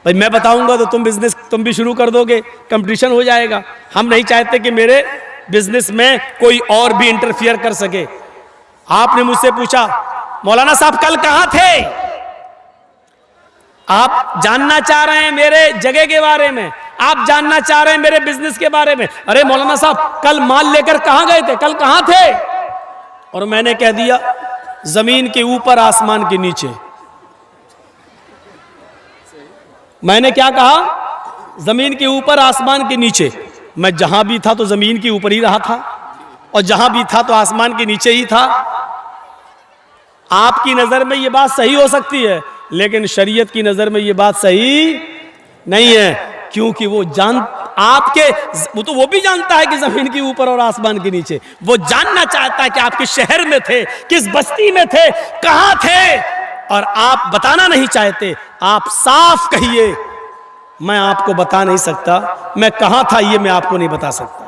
भाई मैं बताऊंगा तो तुम भी शुरू कर दोगे, कंपटीशन हो जाएगा। हम नहीं चाहते कि मेरे बिजनेस में कोई और भी इंटरफियर कर सके। आपने मुझसे पूछा मौलाना साहब कल कहाँ थे, आप जानना चाह रहे हैं मेरे जगह के बारे में, आप जानना चाह रहे हैं मेरे बिजनेस के बारे में। अरे मौलाना साहब कल माल लेकर कहां गए थे, कल कहां थे? और मैंने कह दिया जमीन के ऊपर आसमान के नीचे। मैंने क्या कहा? जमीन के ऊपर आसमान के नीचे। मैं जहां भी था तो जमीन के ऊपर ही रहा था और जहां भी था तो आसमान के नीचे ही था। आपकी नजर में यह बात सही हो सकती है, लेकिन शरीयत की नजर में यह बात सही नहीं है, क्योंकि वो भी जानता है कि जमीन के ऊपर और आसमान के नीचे। वो जानना चाहता है कि आप किस शहर में थे, किस बस्ती में थे, कहां थे, और आप बताना नहीं चाहते। आप साफ कहिए मैं आपको बता नहीं सकता, मैं कहां था ये मैं आपको नहीं बता सकता।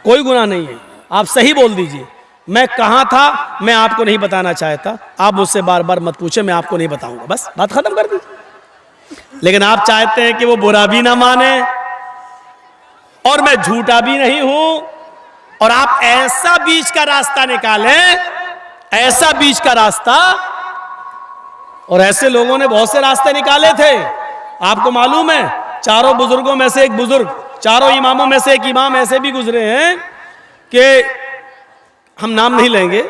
कोई गुनाह नहीं है, आप सही बोल दीजिए मैं कहां था मैं आपको नहीं बताना चाहता। आप मुझसे बार बार मत पूछे, मैं आपको नहीं बताऊंगा, बस बात खत्म कर दीजिए। लेकिन आप चाहते हैं कि वो बुरा भी ना माने और मैं झूठा भी नहीं हूं, और आप ऐसा बीच का रास्ता निकालें, ऐसा बीच का रास्ता। और ऐसे लोगों ने बहुत से रास्ते निकाले थे। आपको मालूम है चारों बुजुर्गों में से एक बुजुर्ग, चारों इमामों में से एक इमाम ऐसे भी गुजरे हैं कि हम नाम नहीं लेंगे,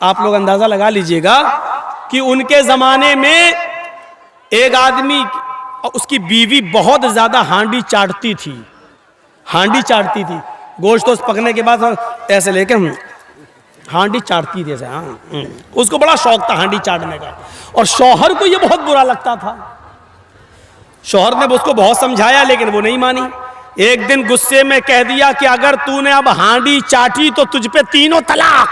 आप लोग अंदाजा लगा लीजिएगा कि उनके जमाने में एक आदमी उसकी बीवी बहुत ज्यादा हांडी चाटती थी, गोश्त तो पकने के बाद ऐसे लेकर हांडी चाटती थी ऐसे। उसको बड़ा शौक था हांडी चाटने का, और शौहर को यह बहुत बुरा लगता था। शौहर ने उसको बहुत समझाया लेकिन वो नहीं मानी। एक दिन गुस्से में कह दिया कि अगर तूने अब हांडी चाटी तो तुझ पे 3 तलाक।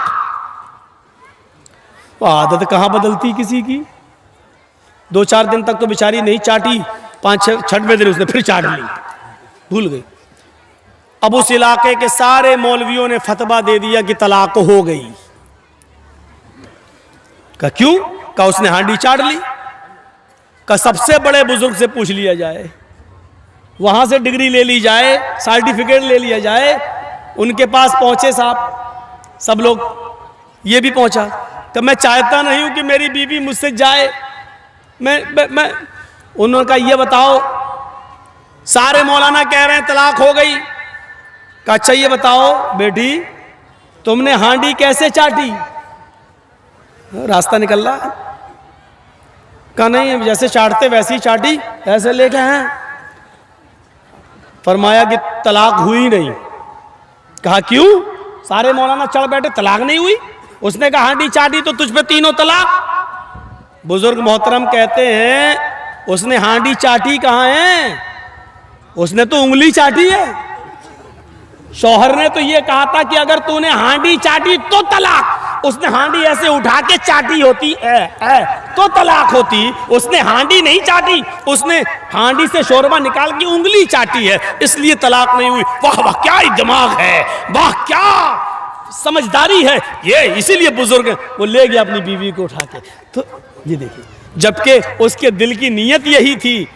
वो आदत कहाँ बदलती किसी की। 2-4 दिन तक तो बेचारी नहीं चाटी, 5-6वें दिन उसने फिर चाट ली, भूल गई। अब उस इलाके के सारे मौलवियों ने फतवा दे दिया कि तलाक हो गई। का क्यों? का उसने हांडी चाट ली। का सबसे बड़े बुजुर्ग से पूछ लिया जाए, वहां से डिग्री ले ली जाए, सर्टिफिकेट ले लिया जाए। उनके पास पहुंचे साहब सब लोग, ये भी पहुंचा। तो मैं चाहता नहीं हूं कि मेरी बीवी मुझसे जाए। मैं उन्होंने कहा ये बताओ, सारे मौलाना कह रहे हैं तलाक हो गई। कहा अच्छा ये बताओ बेटी, तुमने हांडी कैसे चाटी? रास्ता निकल रहा। कहा नहीं, जैसे चाटते वैसे ही चाटी, ऐसे लेके हैं। फरमाया कि तलाक हुई नहीं। कहा क्यों? सारे मौलाना चढ़ बैठे, तलाक नहीं हुई। उसने कहा हांडी चाटी तो तुझ पे 3 तलाक। बुजुर्ग मोहतरम कहते हैं उसने हांडी चाटी कहाँ है, उसने तो उंगली चाटी है। शौहर ने तो ये कहा था कि अगर तूने हांडी चाटी तो तलाक। उसने हांडी ऐसे उठा के चाटी होती तो तलाक होती। उसने हांडी नहीं चाटी, उसने हांडी से शोरबा निकाल के उंगली चाटी है, इसलिए तलाक नहीं हुई। वाह वाह क्या ही दिमाग है, वाह क्या समझदारी है ये। इसीलिए बुजुर्ग वो ले गया अपनी बीवी को उठा के। तो ये देखिए, जबकि उसके दिल की नीयत यही थी।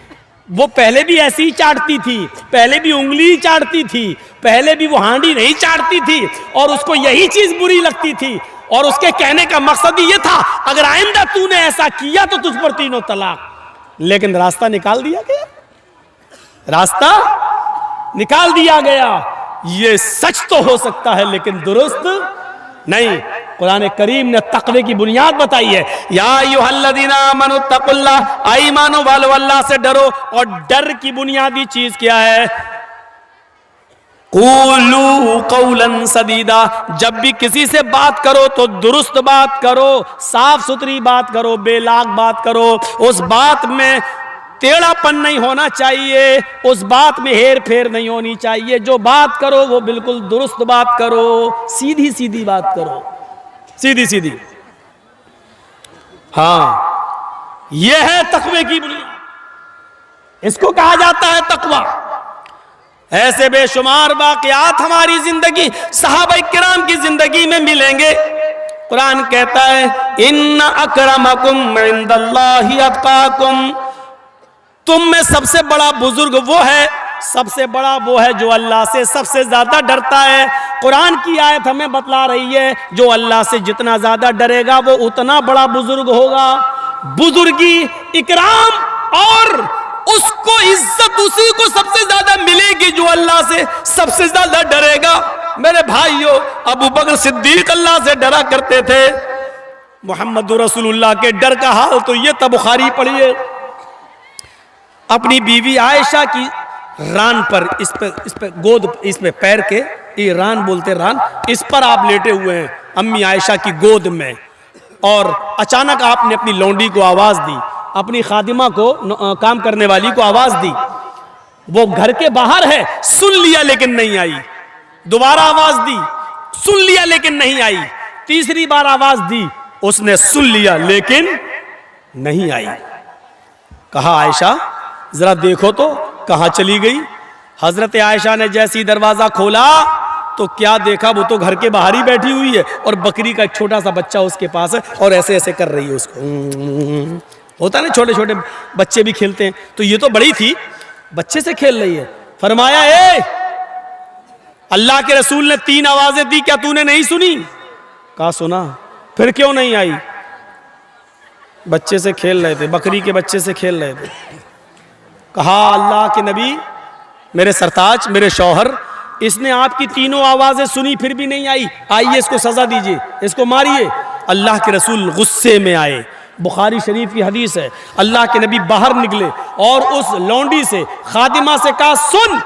वो पहले भी ऐसी ही चाटती थी, पहले भी उंगली ही चाटती थी, पहले भी वो हांडी नहीं चाटती थी, और उसको यही चीज बुरी लगती थी। और उसके कहने का मकसद ही ये था अगर आइंदा तूने ऐसा किया तो तुझ पर 3 तलाक। लेकिन रास्ता निकाल दिया गया, रास्ता निकाल दिया गया। ये सच तो हो सकता है लेकिन दुरुस्त नहीं। कुरान करीम ने तकवे की बुनियाद बताई है, या अय्युहल्लज़ीना आमनू तक़ुल्लाह, ईमान वालों अल्लाह से डरो। और डर की बुनियादी चीज क्या है? क़ूलू क़ौलन सदीदा, जब भी किसी से बात करो तो दुरुस्त बात करो, साफ सुथरी बात करो, बेलाग बात करो। उस बात में टेढ़ापन नहीं होना चाहिए, उस बात में हेर फेर नहीं होनी चाहिए। जो बात करो वो बिल्कुल दुरुस्त बात करो, सीधी सीधी बात करो, सीधी सीधी। हाँ, यह है तकवे की बुनियाद, इसको कहा जाता है तकवा। ऐसे बेशुमार वाक़यात हमारी जिंदगी, सहाबा किराम की जिंदगी में मिलेंगे। कुरान कहता है इन्ना अकरमकुम इंदल्लाहि अत्काकुम, तुम में सबसे बड़ा बुजुर्ग वो है, सबसे बड़ा वो है जो अल्लाह से सबसे ज्यादा डरता है। कुरान की आयत हमें बतला रही है जो अल्लाह से जितना ज्यादा डरेगा वो उतना बड़ा बुजुर्ग होगा। बुजुर्गी, इकराम और उसको इज्जत उसी को सबसे ज्यादा मिलेगी जो अल्लाह से सबसे ज्यादा डरेगा। मेरे भाइयों, अबू बकर सिद्दीक अल्लाह से डरा करते थे। मोहम्मद रसूलुल्लाह के डर का हाल तो ये तब बुखारी पढ़िए। अपनी बीवी आयशा की रान पर, इस पे गोद, इस पे पैर के, ये रान बोलते रान, इस पर आप लेटे हुए हैं अम्मी आयशा की गोद में। और अचानक आपने अपनी लौंडी को आवाज दी, अपनी खादिमा को, काम करने वाली को आवाज दी। वो घर के बाहर है, सुन लिया लेकिन नहीं आई। दोबारा आवाज दी, सुन लिया लेकिन नहीं आई। तीसरी बार आवाज दी, उसने सुन लिया लेकिन नहीं आई। कहा आयशा जरा देखो तो कहां चली गई। हजरत आयशा ने जैसी दरवाजा खोला तो क्या देखा, वो तो घर के बाहर ही बैठी हुई है और बकरी का एक छोटा सा बच्चा उसके पास है और ऐसे ऐसे कर रही है उसको। होता ना छोटे छोटे बच्चे भी खेलते हैं, तो ये तो बड़ी थी, बच्चे से खेल रही है। फरमाया ए, अल्लाह के रसूल ने 3 आवाजें दी, क्या तूने नहीं सुनी? कहा सुना। फिर क्यों नहीं आई? बच्चे से खेल रहे थे, बकरी के बच्चे से खेल रहे थे। कहा अल्लाह के नबी, मेरे सरताज, मेरे शौहर, इसने आपकी 3 आवाजें सुनी फिर भी नहीं आई, आइए इसको सजा दीजिए, इसको मारिए। अल्लाह के रसूल गुस्से में आए। बुखारी शरीफ की हदीस है, अल्लाह के नबी बाहर निकले और उस लौंडी से, खादिमा से कहा सुन,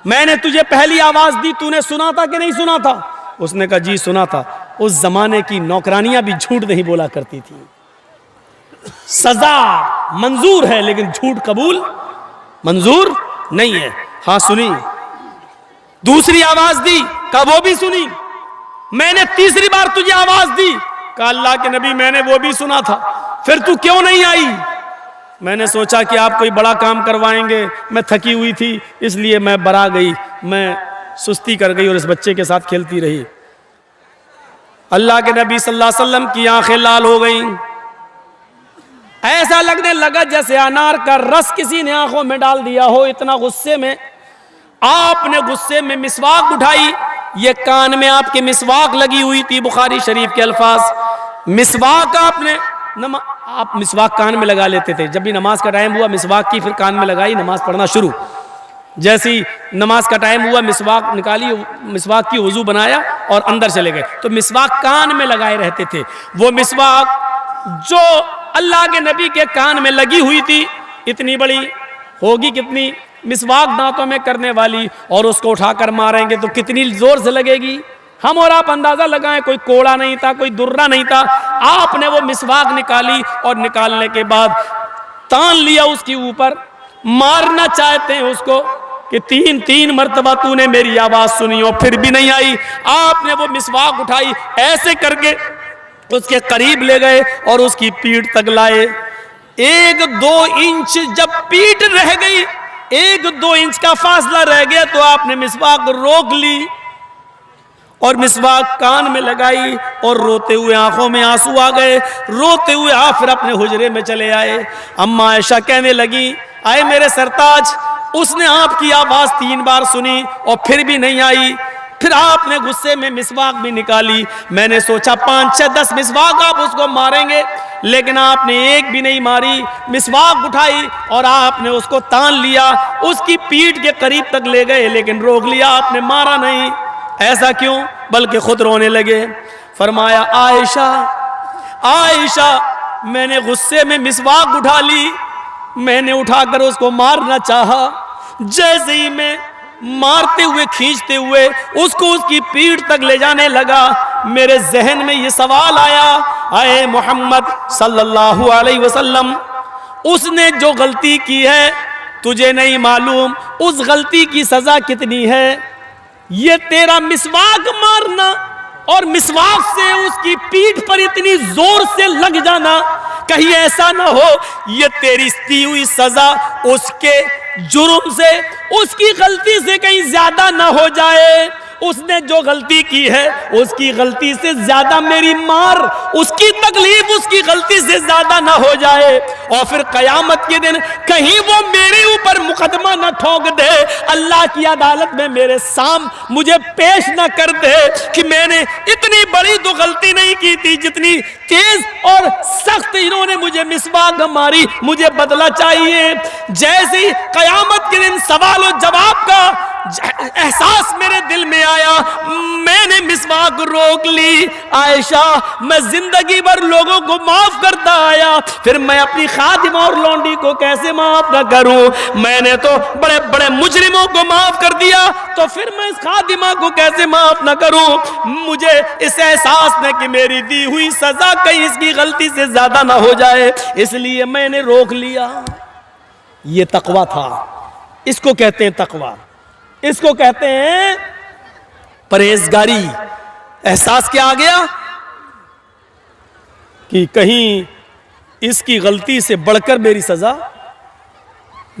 मैंने तुझे पहली आवाज दी, तूने सुना था कि नहीं सुना था? उसने कहा जी सुना था। उस जमाने की नौकरानियां भी झूठ नहीं बोला करती थी। सजा मंजूर है लेकिन झूठ कबूल मंजूर नहीं है। हाँ सुनी। दूसरी आवाज दी, कहा वो भी सुनी। मैंने तीसरी बार तुझे आवाज दी, कहा अल्लाह के नबी मैंने वो भी सुना था, फिर तू क्यों नहीं आई? मैंने सोचा कि आप कोई बड़ा काम करवाएंगे, मैं थकी हुई थी इसलिए मैं बरा गई, मैं सुस्ती कर गई और इस बच्चे के साथ खेलती रही। अल्लाह के नबी सल्लल्लाहु अलैहि वसल्लम की आंखें लाल हो गईं, ऐसा लगने लगा जैसे अनार का रस किसी ने आंखों में डाल दिया हो, इतना गुस्से में। आपने गुस्से में मिसवाक उठाई, ये कान में आपके मिसवाक लगी हुई थी, बुखारी शरीफ के अल्फाज। मिसवाक आपने आप मिसवाक कान में लगा लेते थे, जब भी नमाज का टाइम हुआ मिसवाक की, फिर कान में लगाई, नमाज पढ़ना शुरू। जैसे ही नमाज का टाइम हुआ मिसवाक निकाली, मिसवाक की वजू बनाया और अंदर चले गए। तो मिसवाक कान में लगाए रहते थे। वो मिसवाक जो अल्लाह के नबी के कान में लगी हुई थी, इतनी बड़ी होगी, कितनी मिसवाक दांतों में करने वाली, और उसको उठाकर मारेंगे तो कितनी जोर से लगेगी। हम और आप अंदाजा लगाएं, कोई कोड़ा नहीं था, कोई दुर्रा नहीं था। आपने वो मिसवाक निकाली और निकालने के बाद तान लिया उसके ऊपर, मारना चाहते हैं उसको कि 3 मरतबा तूने मेरी आवाज सुनी और फिर भी नहीं आई। आपने वो मिसवाक उठाई, ऐसे करके उसके करीब ले गए और उसकी पीठ तक लाए। 1-2 इंच जब पीठ रह गई, 1-2 इंच का फासला रह गया, तो आपने मिसवाक रोक ली और मिसवाक कान में लगाई और रोते हुए आंखों में आंसू आ गए। रोते हुए आप फिर अपने हुजरे में चले आए। अम्मा आयशा कहने लगी, आए मेरे सरताज, उसने आपकी आवाज 3 बार सुनी और फिर भी नहीं आई। फिर आपने गुस्से में मिसवाक भी निकाली। मैंने सोचा 5-6-10 मिसवाक आप उसको मारेंगे, लेकिन आपने एक भी नहीं मारी। मिसवाक उठाई और आपने उसको तान लिया, उसकी पीठ के करीब तक ले गए, लेकिन रोक लिया, आपने मारा नहीं। ऐसा क्यों? बल्कि खुद रोने लगे। फरमाया, आयशा आयशा, मैंने गुस्से में मिसवाक उठा ली, मैंने उठाकर उसको मारना चाहा। जैसे ही मैं मारते हुए खींचते हुए उसको उसकी पीठ तक ले जाने लगा, मेरे जहन में ये सवाल आया, आए मोहम्मद सल्लल्लाहु अलैहि वसल्लम, उसने जो गलती की है तुझे नहीं मालूम उस गलती की सजा कितनी है? ये तेरा मिसवाक मारना और मिसवाक से उसकी पीठ पर इतनी जोर से लग जाना, कहीं ऐसा ना हो ये तेरी दी हुई सजा उसके जुर्म से, उसकी गलती से कहीं ज्यादा ना हो जाए। उसने जो गलती की है उसकी गलती से ज्यादा मेरी मार, उसकी तकलीफ उसकी गलती से ज्यादा ना हो जाए, और फिर कयामत के दिन कहीं वो मेरे ऊपर मुकदमा ना ठोक दे, अल्लाह की अदालत में मेरे साम मुझे पेश ना कर दे कि मैंने इतनी बड़ी तो गलती नहीं की थी, जितनी तेज और सख्त इन्होंने मुझे मिसवाक मारी, मुझे बदला चाहिए। जैसी कयामत के दिन सवाल और जवाब का एहसास मेरे दिल में आया, मैंने मिसवाक रोक ली। आयशा, मैं जिंदगी भर लोगों को माफ करता आया, फिर मैं अपनी खादिमा और लौंडी को कैसे माफ ना करूं? मैंने तो बड़े बड़े मुजरिमों को माफ कर दिया, तो फिर मैं इस खादिमा को कैसे माफ ना करूं? मुझे इस एहसास ने कि मेरी दी हुई सजा कहीं इसकी गलती से ज्यादा ना हो जाए, इसलिए मैंने रोक लिया। ये तकवा था, इसको कहते हैं तकवा, इसको कहते हैं परहेजगारी। एहसास क्या आ गया कि कहीं इसकी गलती से बढ़कर मेरी सजा,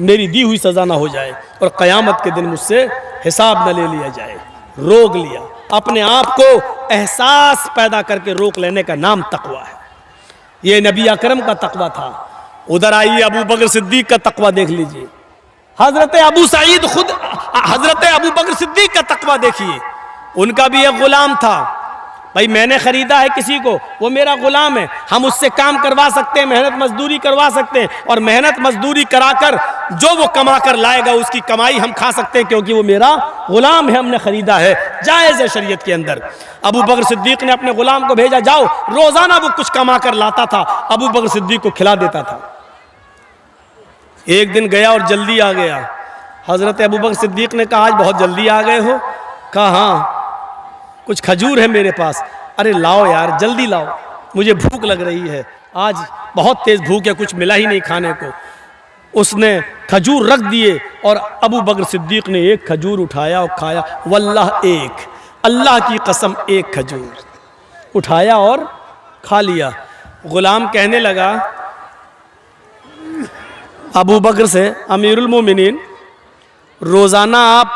मेरी दी हुई सजा ना हो जाए और कयामत के दिन मुझसे हिसाब न ले लिया जाए। रोक लिया, अपने आप को एहसास पैदा करके रोक लेने का नाम तकवा है। ये नबी अकरम का तकवा था। उधर आइए, अबू बकर सिद्दीक का तकवा देख लीजिए। हजरत अबू सईद खुद, हजरत अबू बकर सिद्दीक का तकवा देखिए। उनका भी एक गुलाम था। भाई मैंने खरीदा है किसी को, वो मेरा गुलाम है, हम उससे काम करवा सकते हैं, मेहनत मजदूरी करवा सकते हैं, और मेहनत मजदूरी कराकर जो वो कमा कर लाएगा उसकी कमाई हम खा सकते हैं, क्योंकि वो मेरा गुलाम है, हमने खरीदा है, जायज़ है शरीयत के अंदर। अबू बकर सिद्दीक ने अपने गुलाम को भेजा, जाओ, रोजाना वो कुछ कमा कर लाता था, अबू बकर सिद्दीक को खिला देता था। एक दिन गया और जल्दी आ गया। हजरत अबू बकर सिद्दीक ने कहा, आज बहुत जल्दी आ गए हो? कहा, हाँ, कुछ खजूर है मेरे पास। अरे लाओ यार, जल्दी लाओ, मुझे भूख लग रही है, आज बहुत तेज भूख है, कुछ मिला ही नहीं खाने को। उसने खजूर रख दिए और अबू बकर सिद्दीक ने एक खजूर उठाया और खाया। वल्लाह, एक, अल्लाह की कसम, एक खजूर उठाया और खा लिया। गुलाम कहने लगा अबू बकर से, अमीरुल मोमिनीन, रोज़ाना आप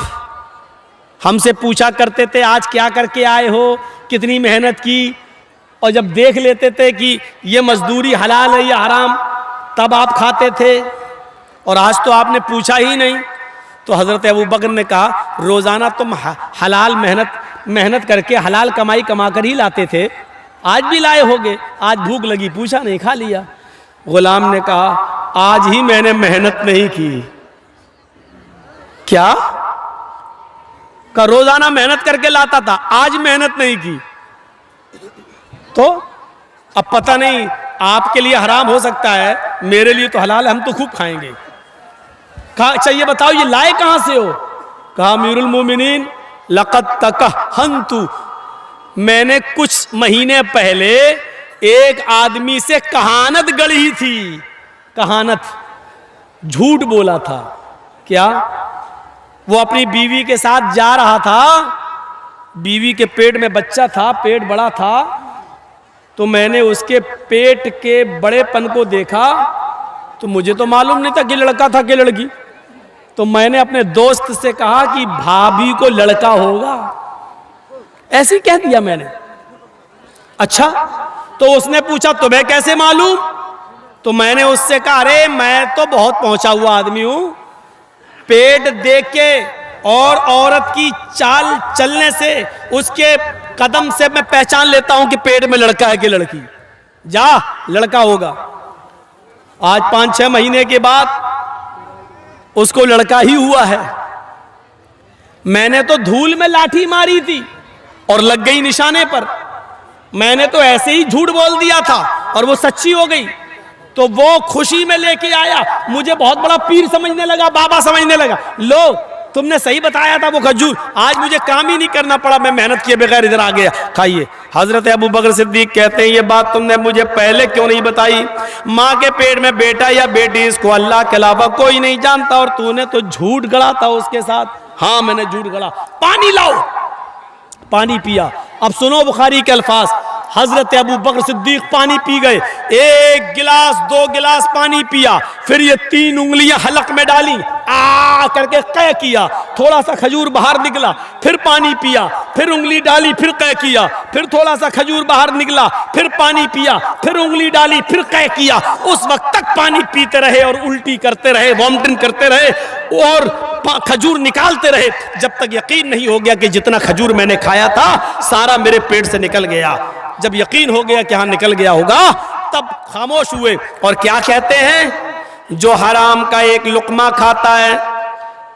हमसे पूछा करते थे आज क्या करके आए हो, कितनी मेहनत की, और जब देख लेते थे कि ये मजदूरी हलाल है या हराम तब आप खाते थे, और आज तो आपने पूछा ही नहीं। तो हज़रत अबू बकर ने कहा रोज़ाना तुम हलाल मेहनत करके हलाल कमाई कमा कर ही लाते थे, आज भी लाए होगे, आज भूख लगी पूछा नहीं, खा लिया। गुलाम ने कहा आज ही मैंने मेहनत नहीं की। क्या? का रोजाना मेहनत करके लाता था, आज मेहनत नहीं की। तो अब पता नहीं आपके लिए हराम हो सकता है, मेरे लिए तो हलाल है, हम तो खूब खाएंगे। कहा अच्छा ये बताओ ये लाए कहां से हो? कहा अमीरुल मोमिनीन लक़द तकहन्तु, मैंने कुछ महीने पहले एक आदमी से कहानत गढ़ी थी। कहानत, झूठ बोला था। क्या? वो अपनी बीवी के साथ जा रहा था, बीवी के पेट में बच्चा था, पेट बड़ा था, तो मैंने उसके पेट के बड़ेपन को देखा, तो मुझे तो मालूम नहीं था कि लड़का था कि लड़की। तो मैंने अपने दोस्त से कहा कि भाभी को लड़का होगा, ऐसे ही कह दिया मैंने। अच्छा, तो उसने पूछा तुम्हें कैसे मालूम? तो मैंने उससे कहा अरे मैं तो बहुत पहुंचा हुआ आदमी हूं, पेट देख के और औरत की चाल चलने से, उसके कदम से मैं पहचान लेता हूं कि पेट में लड़का है कि लड़की। जा, लड़का होगा। आज 5-6 महीने के बाद उसको लड़का ही हुआ है। मैंने तो धूल में लाठी मारी थी और लग गई निशाने पर। मैंने तो ऐसे ही झूठ बोल दिया था और वो सच्ची हो गई। तो वो खुशी में लेके आया, मुझे बहुत बड़ा पीर समझने लगा, बाबा समझने लगा। लो तुमने सही बताया था वो खजूर, आज मुझे काम ही नहीं करना पड़ा, मैं मेहनत किए बगैर इधर आ गया, खाइए। हजरत अबू बकर सिद्दीक कहते हैं ये बात तुमने मुझे पहले क्यों नहीं बताई? माँ के पेट में बेटा या बेटी, इसको अल्लाह के अलावा कोई नहीं जानता, और तूने तो झूठ गढ़ा था उसके साथ। हाँ मैंने झूठ गढ़ा। पानी लाओ, पानी पिया। अब सुनो बुखारी के अल्फाज, हजरत अबू बकर सिद्दीक पानी पी गए, 1 गिलास 2 गिलास पानी पिया, फिर ये 3 उंगलियां हलक में डाली, आ करके कै किया, थोड़ा सा खजूर बाहर निकला, फिर पानी पिया, फिर उंगली डाली, फिर कै किया, फिर थोड़ा सा खजूर बाहर निकला, फिर पानी पिया, फिर उंगली डाली, फिर कै किया। उस वक्त तक पानी पीते रहे और उल्टी करते रहे, वॉमिटिंग करते रहे और खजूर निकालते रहे, जब तक यकीन नहीं हो गया कि जितना खजूर मैंने खाया था सारा मेरे पेट से निकल गया। जब यकीन हो गया कि हाँ निकल गया होगा, तब खामोश हुए और क्या कहते हैं? जो हराम का एक लुकमा खाता है,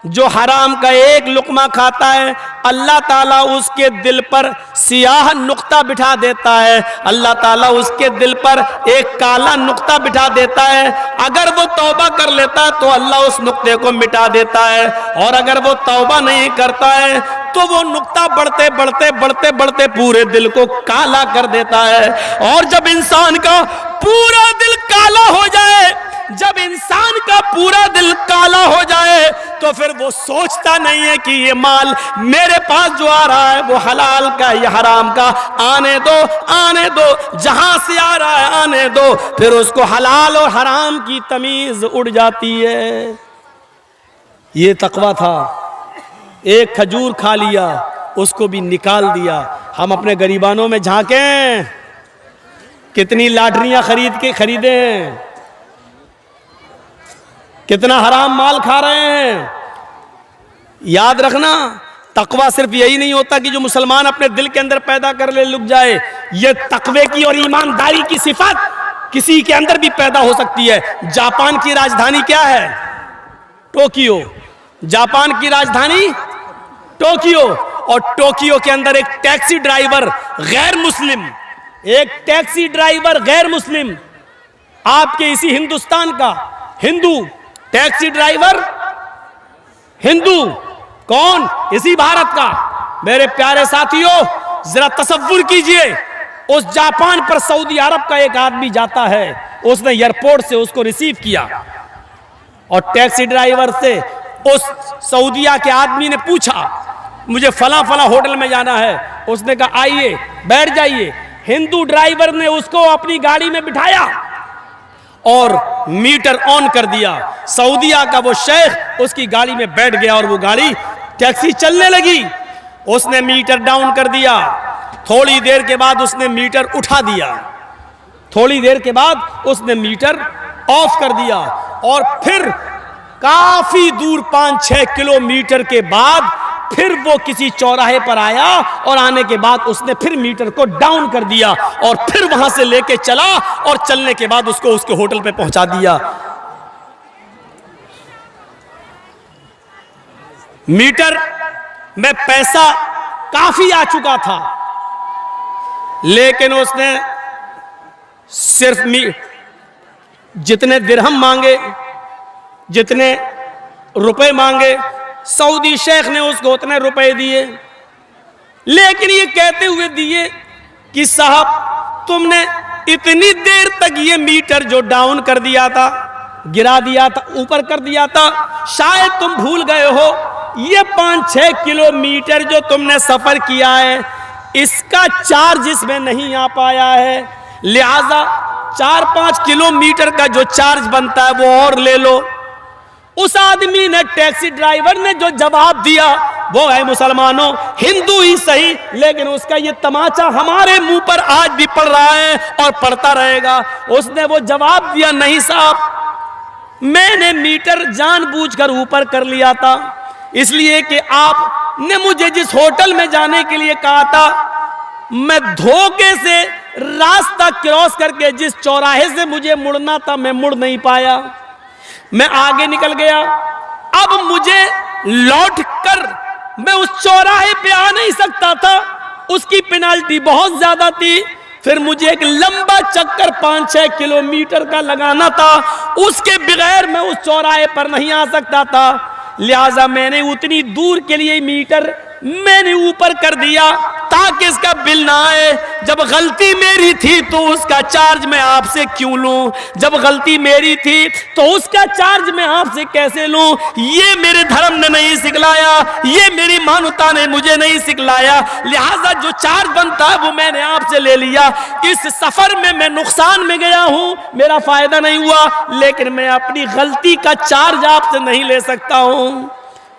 जो हराम का एक लुकमा खाता है, अल्लाह ताला उसके दिल पर सियाह नुक्ता बिठा देता है, अल्लाह ताला उसके दिल पर एक काला नुक्ता बिठा देता है। अगर वो तौबा कर लेता है तो अल्लाह उस नुक्ते को मिटा देता है, और अगर वो तौबा नहीं करता है तो वो नुक्ता बढ़ते बढ़ते बढ़ते बढ़ते पूरे दिल को काला कर देता है। और जब इंसान का पूरा दिल काला हो जाए, जब इंसान का पूरा दिल काला हो जाए, तो फिर वो सोचता नहीं है कि ये माल मेरे पास जो आ रहा है वो हलाल का या हराम का, आने दो आने दो, जहां से आ रहा है आने दो। फिर उसको हलाल और हराम की तमीज उड़ जाती है। ये तकवा था। एक खजूर खा लिया, उसको भी निकाल दिया। हम अपने गरीबानों में झांकें, कितनी लाटरियां खरीदे हैं, कितना हराम माल खा रहे हैं। याद रखना, तकवा सिर्फ यही नहीं होता कि जो मुसलमान अपने दिल के अंदर पैदा कर ले लुक जाए, ये तकवे की और ईमानदारी की सिफत किसी के अंदर भी पैदा हो सकती है। जापान की राजधानी क्या है? टोक्यो। जापान की राजधानी टोक्यो, और टोक्यो के अंदर एक टैक्सी ड्राइवर गैर मुस्लिम, एक टैक्सी ड्राइवर गैर मुस्लिम, आपके इसी हिंदुस्तान का हिंदू टैक्सी ड्राइवर, हिंदू कौन? इसी भारत का। मेरे प्यारे साथियों, जरा तसव्वुर कीजिए, उस जापान पर सऊदी अरब का एक आदमी जाता है, उसने एयरपोर्ट से उसको रिसीव किया, और टैक्सी ड्राइवर से उस सऊदिया के आदमी ने पूछा मुझे फला फला होटल में जाना है। उसने कहा आइए बैठ जाइए। हिंदू ड्राइवर ने उसको अपनी गाड़ी में बिठाया और मीटर ऑन कर दिया। सऊदीया का वो शेख उसकी गाड़ी में बैठ गया और वो गाड़ी टैक्सी चलने लगी। उसने मीटर डाउन कर दिया। थोड़ी देर के बाद उसने मीटर उठा दिया। थोड़ी देर के बाद उसने मीटर ऑफ कर दिया और फिर काफी दूर 5-6 किलोमीटर के बाद फिर वो किसी चौराहे पर आया और आने के बाद उसने फिर मीटर को डाउन कर दिया और फिर वहां से लेके चला और चलने के बाद उसको उसके होटल पे पहुंचा दिया। मीटर में पैसा काफी आ चुका था, लेकिन उसने सिर्फ जितने दिरहम मांगे, जितने रुपए मांगे, सऊदी शेख ने उसको उतने रुपए दिए। लेकिन ये कहते हुए दिए कि साहब तुमने इतनी देर तक ये मीटर जो डाउन कर दिया था, गिरा दिया था, ऊपर कर दिया था, शायद तुम भूल गए हो ये 5-6 किलोमीटर जो तुमने सफर किया है इसका चार्ज इसमें नहीं आ पाया है, लिहाजा 4-5 किलोमीटर का जो चार्ज बनता है वो और ले लो। उस आदमी ने, टैक्सी ड्राइवर ने जो जवाब दिया वो है मुसलमानों, हिंदू ही सही, लेकिन उसका ये तमाचा हमारे मुंह पर आज भी पड़ रहा है और पड़ता रहेगा। उसने वो जवाब दिया, नहीं साहब, मैंने मीटर जानबूझकर ऊपर कर लिया था इसलिए कि आपने मुझे जिस होटल में जाने के लिए कहा था, मैं धोखे से रास्ता क्रॉस करके जिस चौराहे से मुझे मुड़ना था मैं मुड़ नहीं पाया, मैं आगे निकल गया। अब मुझे लौट कर मैं उस चौराहे पे आ नहीं सकता था, उसकी पेनाल्टी बहुत ज्यादा थी। फिर मुझे एक लंबा चक्कर 5-6 किलोमीटर का लगाना था, उसके बगैर मैं उस चौराहे पर नहीं आ सकता था। लिहाजा मैंने उतनी दूर के लिए मीटर मैंने ऊपर कर दिया ताकि इसका बिल ना आए। जब गलती मेरी थी तो उसका चार्ज मैं आपसे क्यों लूं? जब गलती मेरी थी तो उसका चार्ज मैं आपसे कैसे लूं? ये मेरे धर्म ने नहीं सिखलाया, ये मेरी मानवता ने मुझे नहीं सिखलाया। लिहाजा जो चार्ज बनता है वो मैंने आपसे ले लिया। इस सफर में मैं नुकसान में गया हूं, मेरा फायदा नहीं हुआ, लेकिन मैं अपनी गलती का चार्ज आपसे नहीं ले सकता हूं।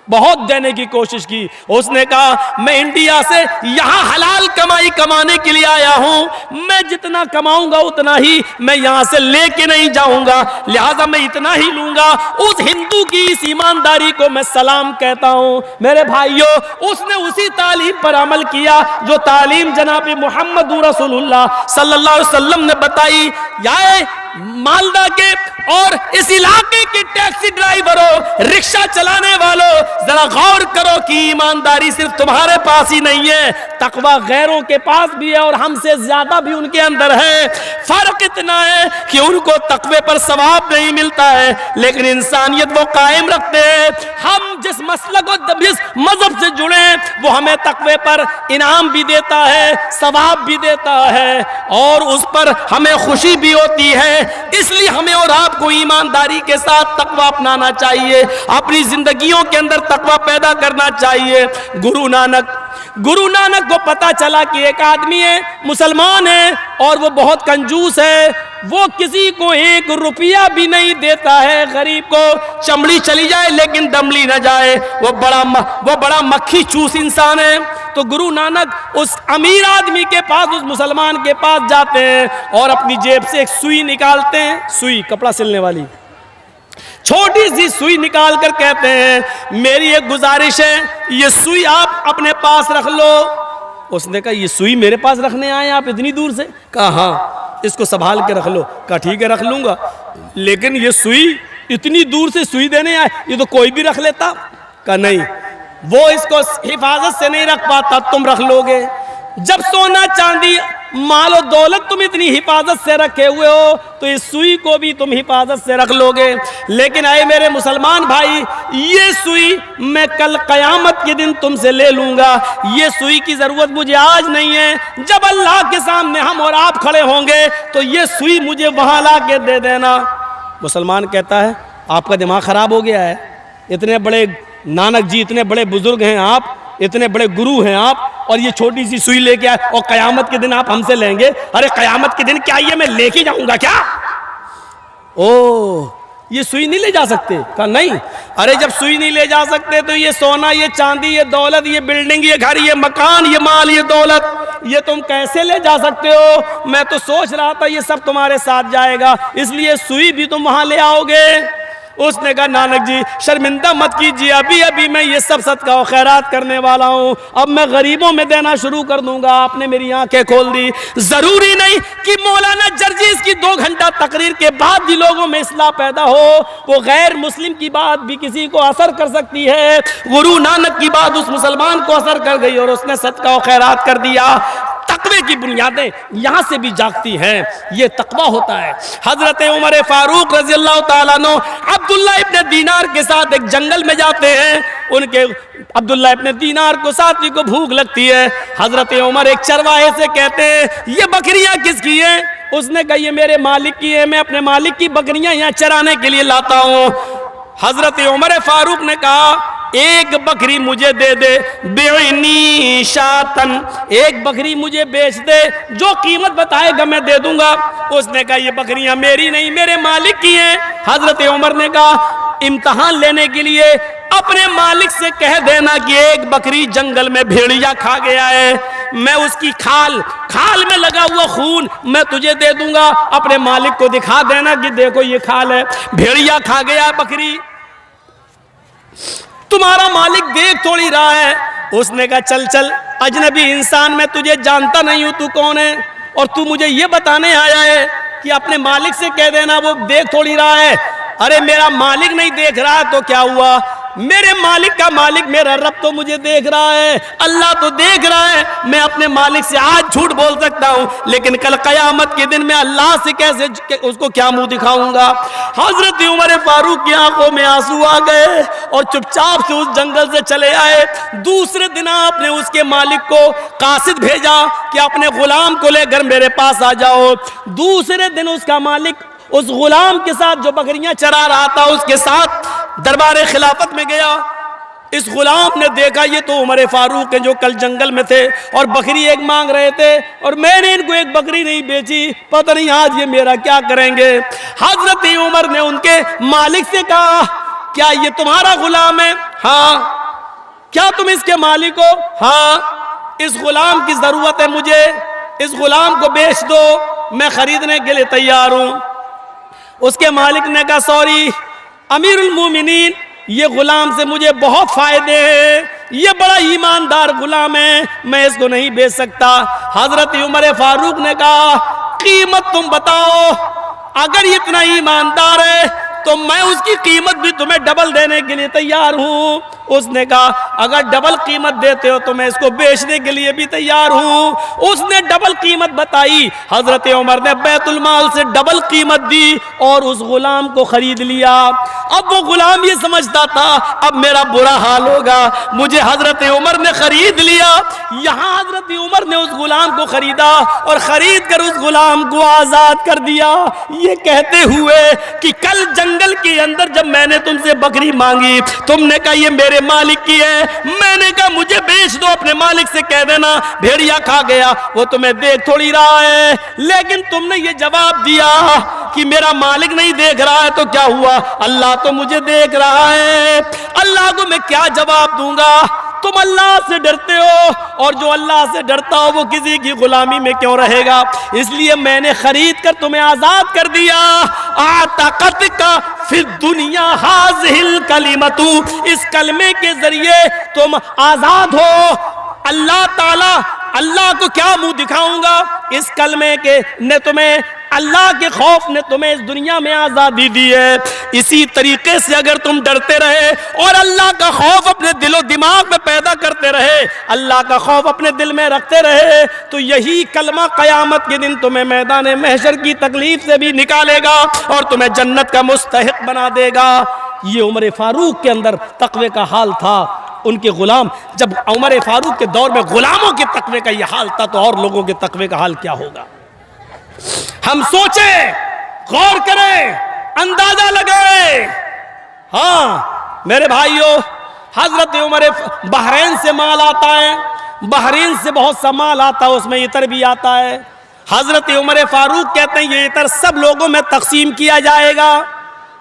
बहुत देने की कोशिश की। उसने कहा मैं इंडिया से यहां हलाल कमाई कमाने के लिए आया हूं, मैं जितना कमाऊंगा उतना ही मैं यहां से लेके नहीं जाऊंगा, लिहाजा मैं इतना ही लूंगा। उस हिंदू की इस ईमानदारी को मैं सलाम कहता हूं। मेरे भाइयों, उसने उसी तालीम पर अमल किया जो तालीम जनाब मोहम्मद रसूलुल्लाह सल्लल्लाहु अलैहि वसल्लम ने बताई। याए मालदा के और इस इलाके के टैक्सी ड्राइवरों, रिक्शा चलाने वालों, जरा गौर करो कि ईमानदारी सिर्फ तुम्हारे पास ही नहीं है, तकवा गैरों के पास भी है और हमसे ज्यादा भी उनके अंदर है। फर्क इतना है कि उनको तकवे पर सवाब नहीं मिलता है, लेकिन इंसानियत वो कायम रखते हैं। हम जिस मसलक और जिस मजहब से जुड़े हैं वो हमें तकवे पर इनाम भी देता है, सवाब भी देता है और उस पर हमें खुशी भी होती है। इसलिए हमें और आपको ईमानदारी के साथ तकवा अपनाना चाहिए, अपनी जिंदगियों के अंदर तकवा पैदा करना चाहिए। गुरु नानक को पता चला कि एक आदमी है, मुसलमान है और वो बहुत कंजूस है, वो किसी को 1 रुपया भी नहीं देता है। गरीब को चमड़ी चली जाए लेकिन दमली न जाए, वो बड़ा मक्खी चूस इंसान है। तो गुरु नानक उस अमीर आदमी के पास, उस मुसलमान के पास जाते हैं और अपनी जेब से एक सुई निकालते हैं, सुई कपड़ा सिलने वाली छोटी सी सुई निकाल कर कहते हैं मेरी एक गुजारिश है, ये सुई आप अपने पास रख लो। उसने कहा ये सुई मेरे पास रखने आए आप इतनी दूर से? कहा हाँ, इसको संभाल के रख लो। कहा ठीक है रख लूंगा, लेकिन ये सुई इतनी दूर से सुई देने आए, ये तो कोई भी रख लेता। कहा नहीं, वो इसको हिफाजत से नहीं रख पाता, तुम रख लोगे। जब सोना चांदी माल और दौलत तुम इतनी हिफाजत से रखे हुए हो तो इस सुई को भी तुम हिफाजत से रख लोगे। लेकिन आए मेरे मुसलमान भाई, ये सुई मैं कल कयामत के दिन तुमसे ले लूंगा, ये सुई की जरूरत मुझे आज नहीं है। जब अल्लाह के सामने हम और आप खड़े होंगे तो ये सुई मुझे वहां ला के दे देना। मुसलमान कहता है आपका दिमाग खराब हो गया है, इतने बड़े नानक जी, इतने बड़े बुजुर्ग हैं आप, इतने बड़े गुरु हैं आप और ये छोटी सी सुई लेके आए और कयामत के दिन आप हमसे लेंगे? अरे कयामत के दिन क्या ये मैं लेके जाऊंगा क्या? ओ ये सुई नहीं ले जा सकते? कहा नहीं। अरे जब सुई नहीं ले जा सकते तो ये सोना, ये चांदी, ये दौलत, ये बिल्डिंग, ये घर, ये मकान, ये माल, ये दौलत, ये तुम कैसे ले जा सकते हो? मैं तो सोच रहा था ये सब तुम्हारे साथ जाएगा, इसलिए सुई भी तुम वहां ले आओगे। उसने कहा नानक जी शर्मिंदा मत कीजिए, अभी अभी मैं ये सब सदका और खैरात करने वाला हूँ, अब मैं गरीबों में देना शुरू कर दूंगा। आपने मेरी आंखें खोल दी। जरूरी नहीं कि मौलाना जर्जीस की 2 घंटा तकरीर के बाद भी लोगों में इस्लाह पैदा हो, वो गैर मुस्लिम की बात भी किसी को असर कर सकती है। गुरु नानक की बात उस मुसलमान को असर कर गई और उसने सदका और खैरात कर दिया। तकवे की बुनियादें यहां से भी जागती हैं, ये तकवा होता है। हजरत उमर फारूक रजी अल्लाह ताला अन्हु अब्दुल्ला इब्ने दीनार के साथ एक जंगल में जाते हैं। उनके अब्दुल्ला इब्ने दीनार को साथी को भूख लगती है। हजरत उमर एक चरवाहे से कहते हैं ये बकरियां किसकी हैं? उसने कहा ये मेरे मालिक की है, मैं अपने मालिक की बकरियां यहाँ चराने के लिए लाता हूँ। हजरत उमर फारूक ने कहा एक बकरी मुझे दे दे, बेनी शातन, एक बकरी मुझे बेच दे, जो कीमत बताएगा मैं दे दूंगा। उसने कहा ये बकरियां मेरी नहीं मेरे मालिक की हैं। हजरत उमर ने कहा इम्तहान लेने के लिए अपने मालिक से कह देना कि एक बकरी जंगल में भेड़िया खा गया है, मैं उसकी खाल में लगा हुआ खून मैं तुझे दे दूंगा। अपने मालिक को दिखा देना कि देखो ये खाल है, भेड़िया खा गया बकरी, तुम्हारा मालिक देख थोड़ी रहा है। उसने कहा चल चल अजनबी इंसान, मैं तुझे जानता नहीं हूं, तू कौन है और तू मुझे ये बताने आया है कि अपने मालिक से कह देना वो देख थोड़ी रहा है। अरे मेरा मालिक नहीं देख रहा है तो क्या हुआ, मेरे मालिक का मालिक मेरा रब तो मुझे देख रहा है, अल्लाह तो देख रहा है। मैं अपने मालिक से आज झूठ बोल सकता हूं, लेकिन कल कयामत के दिन मैं अल्लाह से कैसे उसको क्या मुंह दिखाऊंगा। हजरत उमर फारूक की आंखों में आंसू आ गए और चुपचाप से उस जंगल से चले आए। दूसरे दिन आपने उसके मालिक को कासिद भेजा कि अपने गुलाम को लेकर मेरे पास आ जाओ। दूसरे दिन उसका मालिक उस गुलाम के साथ जो बकरियां चरा रहा था उसके साथ दरबार खिलाफत में गया। इस गुलाम ने देखा ये तो उमर फारूक है जो कल जंगल में थे और बकरी एक मांग रहे थे और मैंने इनको एक बकरी नहीं बेची, पता नहीं आज ये मेरा क्या करेंगे। हजरत उमर ने उनके मालिक से कहा क्या ये तुम्हारा गुलाम है? हाँ। क्या तुम इसके मालिक हो? हाँ। इस गुलाम की जरूरत है मुझे, इस गुलाम को बेच दो, मैं खरीदने के लिए तैयार हूं। उसके मालिक ने कहा सॉरी अमीरुल मोमिनीन, ये गुलाम से मुझे बहुत फायदे हैं, ये बड़ा ईमानदार गुलाम है, मैं इसको नहीं बेच सकता। हजरत उमर फारूक ने कहा कीमत तुम बताओ, अगर ये इतना ईमानदार है तो मैं उसकी कीमत भी तुम्हें डबल देने के लिए तैयार हूं। उसने कहा अगर डबल कीमत देते हो तो मैं इसको बेचने के लिए भी तैयार हूं। उसने डबल कीमत बताई। हजरत उमर ने बैतुल माल से डबल कीमत दी और उस गुलाम को खरीद लिया। अब वो गुलाम ये समझता था अब मेरा बुरा हाल होगा, मुझे हजरत उमर ने खरीद लिया। यहां हजरत उमर ने उस गुलाम को खरीदा और खरीद कर उस गुलाम को आजाद कर दिया, ये कहते हुए कि कल जंगल के अंदर जब मैंने तुमसे बकरी मांगी तुमने कहा ये मेरे मालिक की है, मैंने कहा मुझे बेच दो, अपने मालिक से कह देना भेड़िया खा गया, वो तुम्हें देख थोड़ी रहा है। लेकिन तुमने ये जवाब दिया कि मेरा मालिक नहीं देख रहा है तो क्या हुआ, अल्लाह तो मुझे देख रहा है। अल्लाह को मैं क्या जवाब दूंगा? तुम अल्लाह से डरते हो और जो अल्लाह से डरता हो वो किसी की गुलामी में क्यों रहेगा? इसलिए मैंने खरीद कर तुम्हें आजाद कर दिया। आताकत का फिर दुनिया हाज़िल कलिमतु, इस कलमे के जरिए तुम आजाद हो। अल्लाह ताला, अल्लाह को क्या मुंह दिखाऊंगा? इस कलमे के ने तुम्हें, अल्लाह के खौफ ने तुम्हें इस दुनिया में आजादी दी है। इसी तरीके से अगर तुम डरते रहे और अल्लाह का खौफ अपने दिलो दिमाग में पैदा करते रहे, अल्लाह का खौफ अपने दिल में रखते रहे, तो यही कलमा कयामत के दिन तुम्हें मैदान महशर की तकलीफ से भी निकालेगा और तुम्हें जन्नत का मुस्तहिक बना देगा। ये उमर फारूक के अंदर तकवे का हाल था। उनके गुलाम, जब उमर फारूक के दौर में गुलामों के तकवे का यह हाल था तो और लोगों के तकवे का हाल क्या होगा? हम सोचें, गौर करें, अंदाजा लगाएं। हाँ मेरे भाइयों, हजरत उमर बहरीन से माल आता है, बहरीन से बहुत सा माल आता है, उसमें इतर भी आता है। हजरत उमर फारूक कहते हैं ये इतर सब लोगों में तकसीम किया जाएगा।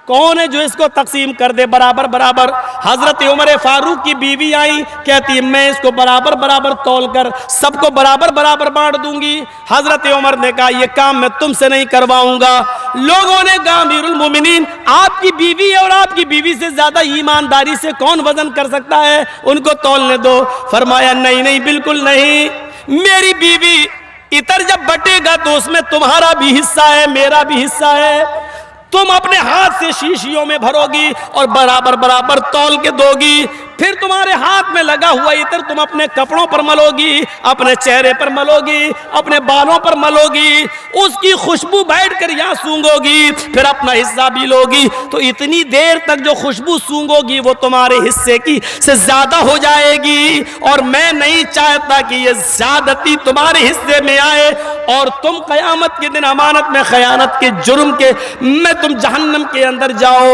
कौन है जो इसको तकसीम कर दे बराबर बराबर? हजरत उमर फारूक की बीवी आई, कहती है मैं इसको बराबर बराबर तौल कर सबको बराबर बराबर बांट दूंगी। हजरत उमर ने कहा यह काम मैं तुमसे नहीं करवाऊंगा। लोगों ने कहा अमीरुल मोमिनीन, आपकी बीवी है और आपकी बीवी से ज्यादा ईमानदारी से कौन वजन कर सकता है, उनको तौलने दो। फरमाया नहीं नहीं, बिल्कुल नहीं, मेरी बीवी इतर जब बटेगा तो उसमें तुम्हारा भी हिस्सा है, मेरा भी हिस्सा है। तुम अपने हाथ से शीशियों में भरोगी और बराबर बराबर तौल के दोगी, फिर तुम्हारे हाथ में लगा हुआ इतर तुम अपने कपड़ों पर मलोगी, अपने चेहरे पर मलोगी, अपने बालों पर मलोगी, उसकी खुशबू बैठकर यहाँ सूंघोगी, फिर अपना हिस्सा भी लोगी। तो इतनी देर तक जो खुशबू सूंघोगी वो तुम्हारे हिस्से की से ज्यादा हो जाएगी, और मैं नहीं चाहता कि ये ज्यादती तुम्हारे हिस्से में आए और तुम कयामत के दिन अमानत में खयानत के जुर्म के में तुम जहन्नम के अंदर जाओ।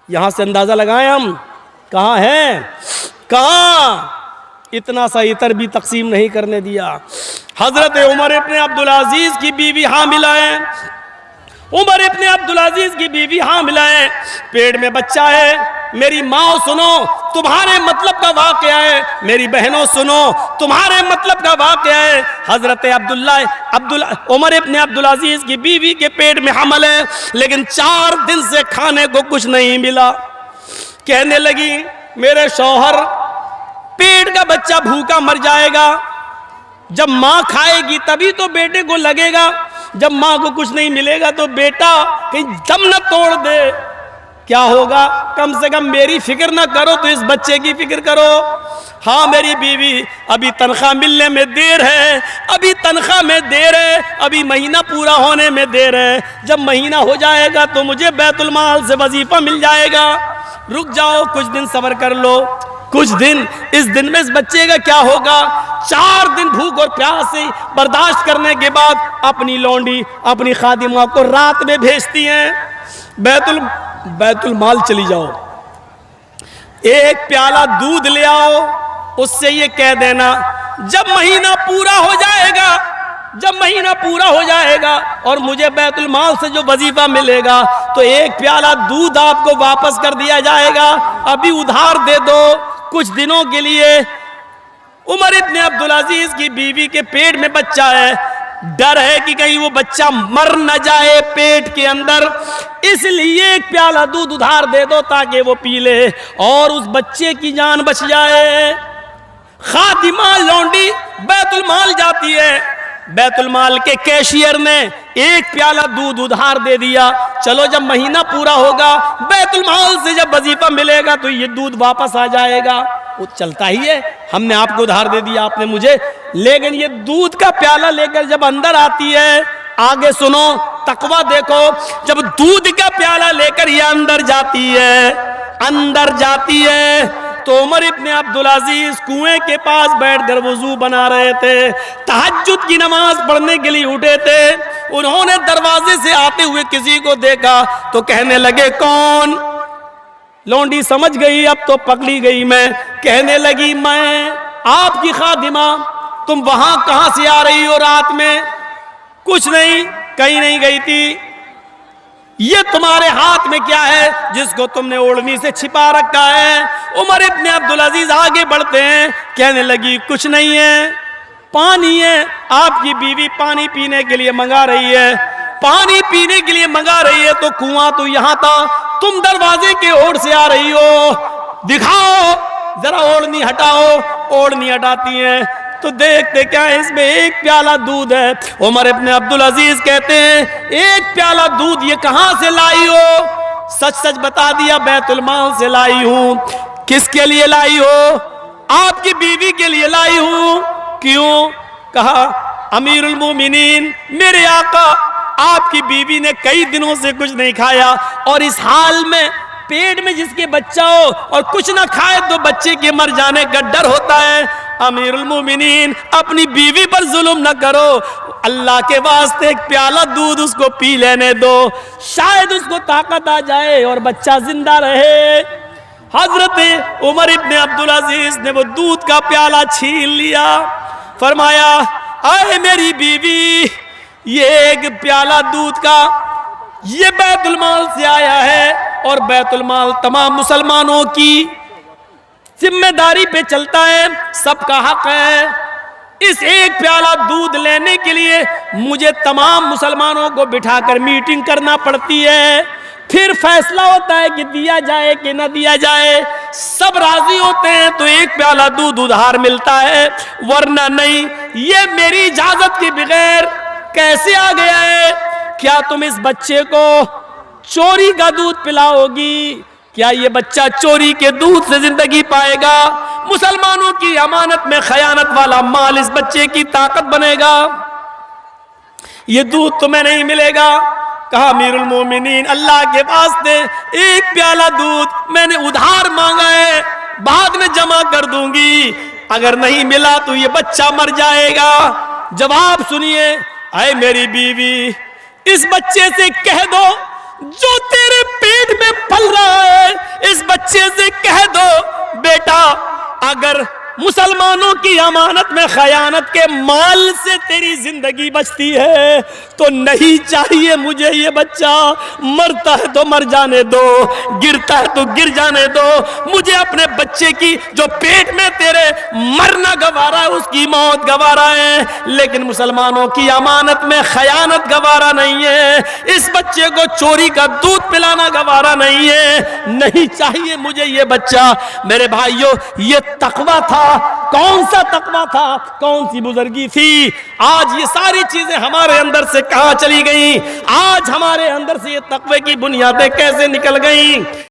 यहां से अंदाजा लगाएं हम कहां है, कहां इतना सा इतर भी तकसीम नहीं करने दिया। हजरत उमर इब्ने अब्दुल अजीज की बीवी हामिला है, उमर इब्ने अब्दुल अजीज की बीवी हामिला है, पेट में बच्चा है। मेरी माँ सुनो, तुम्हारे मतलब का वाकया है, मेरी बहनों सुनो, तुम्हारे मतलब का वाकया है। हजरत उमर इब्ने अब्दुल अजीज की बीवी के पेट में हमल है, लेकिन 4 दिन से खाने को कुछ नहीं मिला। कहने लगी मेरे शौहर, पेट का बच्चा भूखा मर जाएगा, जब माँ खाएगी तभी तो बेटे को लगेगा, जब माँ को कुछ नहीं मिलेगा तो बेटा कहीं दम न तोड़ दे, क्या होगा? कम से कम मेरी फिक्र ना करो तो इस बच्चे की फिक्र करो। हाँ मेरी बीवी, अभी तनख्वाह मिलने में देर है, अभी तनख्वाह में देर है, अभी महीना पूरा होने में देर है, जब महीना हो जाएगा तो मुझे बैतुल माल से वजीफा मिल जाएगा, रुक जाओ, कुछ दिन सब्र कर लो, कुछ दिन। इस दिन में इस बच्चे का क्या होगा? 4 दिन भूख और प्यास से बर्दाश्त करने के बाद अपनी लौंडी अपनी खादिमा को रात में भेजती हैं, बैतुल माल चली जाओ, एक प्याला दूध ले आओ, उससे ये कह देना जब महीना पूरा हो जाएगा, जब महीना पूरा हो जाएगा और मुझे बैतुल माल से जो वजीफा मिलेगा तो एक प्याला दूध आपको वापस कर दिया जाएगा, अभी उधार दे दो कुछ दिनों के लिए। उमर इब्ने अब्दुल अजीज की बीवी के पेट में बच्चा है, डर है कि कहीं वो बच्चा मर न जाए पेट के अंदर, इसलिए एक प्याला दूध उधार दे दो ताकि वो पी ले और उस बच्चे की जान बच जाए। खादिमा लौंडी बैतुल माल जाती है, बैतुल माल के कैशियर ने एक प्याला दूध उधार दे दिया, चलो जब महीना पूरा होगा बैतुल माल से जब वजीफा मिलेगा तो ये दूध वापस आ जाएगा। वो चलता ही है, हमने आपको उधार दे दिया आपने मुझे, लेकिन ये दूध का प्याला लेकर जब अंदर आती है, आगे सुनो तकवा देखो, जब दूध का प्याला लेकर ये अंदर जाती है तो उमर इब्ने अब्दुल अजीज कुएं के पास बैठकर वुजू बना रहे थे, तहज्जुद की नमाज पढ़ने के लिए उठे थे। उन्होंने दरवाजे से आते हुए किसी को देखा तो कहने लगे कौन? लौंडी समझ गई अब तो पकड़ी गई मैं, कहने लगी मैं आपकी खादिमा, तुम वहां कहां से आ रही हो रात में? कुछ नहीं, कहीं नहीं गई थी। ये तुम्हारे हाथ में क्या है जिसको तुमने ओढ़नी से छिपा रखा है? उमर इब्ने अब्दुल अजीज आगे बढ़ते हैं, कहने लगी कुछ नहीं है, पानी है, आपकी बीवी पानी पीने के लिए मंगा रही है, पानी पीने के लिए मंगा रही है तो कुआं तो यहां था, तुम दरवाजे के ओर से आ रही हो, दिखाओ जरा ओढ़नी हटाओ। ओढ़नी हटाती है तो देखते क्या है इसमें एक प्याला दूध है। उमर इब्ने अब्दुल अजीज कहते हैं एक प्याला दूध ये कहां से लाई हो? सच सच बता दिया, बैतुल माल से लाई हूं। किसके लिए लाई हो? आपकी बीवी के लिए लाई हूं। क्यों? कहा अमीरुल मोमिनीन, मेरे आका आपकी बीवी ने कई दिनों से कुछ नहीं खाया और इस हाल में पेट में जिसके बच्चा हो और कुछ ना खाए तो बच्चे के मर जाने का डर होता है। अमीरुल मोमिनीन अपनी बीवी पर जुल्म न करो, अल्लाह के वास्ते एक प्याला दूध उसको पी लेने दो, शायद उसको ताकत आ जाए और बच्चा जिंदा रहे। हजरत उमर इब्ने अब्दुल अजीज ने वो दूध का प्याला छीन लिया, फरमाया आए मेरी बीवी, ये एक प्याला दूध का ये बैतुल माल से आया है और बैतुल माल तमाम मुसलमानों की जिम्मेदारी पे चलता है, सबका हक है। इस एक प्याला दूध लेने के लिए मुझे तमाम मुसलमानों को बिठाकर मीटिंग करना पड़ती है, फिर फैसला होता है कि दिया जाए कि ना दिया जाए। सब राजी होते हैं तो एक प्याला दूध उधार मिलता है, वरना नहीं। ये मेरी इजाजत के बगैर कैसे आ गया है? क्या तुम इस बच्चे को चोरी का दूध पिलाओगी? क्या ये बच्चा चोरी के दूध से जिंदगी पाएगा? मुसलमानों की अमानत में खयानत वाला माल इस बच्चे की ताकत बनेगा? ये दूध तुम्हें नहीं मिलेगा। कहा अमीरुल मोमिनीन, अल्लाह के वास्ते एक प्याला दूध मैंने उधार मांगा है, बाद में जमा कर दूंगी, अगर नहीं मिला तो ये बच्चा मर जाएगा। जवाब सुनिए, आए मेरी बीवी, इस बच्चे से कह दो जो तेरे पेट में पल रहा है, इस बच्चे से कह दो बेटा, अगर मुसलमानों की अमानत में खयानत के माल से तेरी जिंदगी बचती है तो नहीं चाहिए मुझे ये बच्चा, मरता है तो मर जाने दो, गिरता है तो गिर जाने दो, मुझे अपने बच्चे की जो पेट में तेरे मरना गवारा है उसकी मौत गवारा है, लेकिन मुसलमानों की अमानत में खयानत गवारा नहीं है, इस बच्चे को चोरी का दूध पिलाना गवारा नहीं है, नहीं चाहिए मुझे ये बच्चा। मेरे भाइयों, ये तकवा था। कौन सा तकवा था, कौन सी बुजुर्गी थी? आज ये सारी चीजें हमारे अंदर से कहां चली गई? आज हमारे अंदर से ये तकवे की बुनियादें कैसे निकल गई?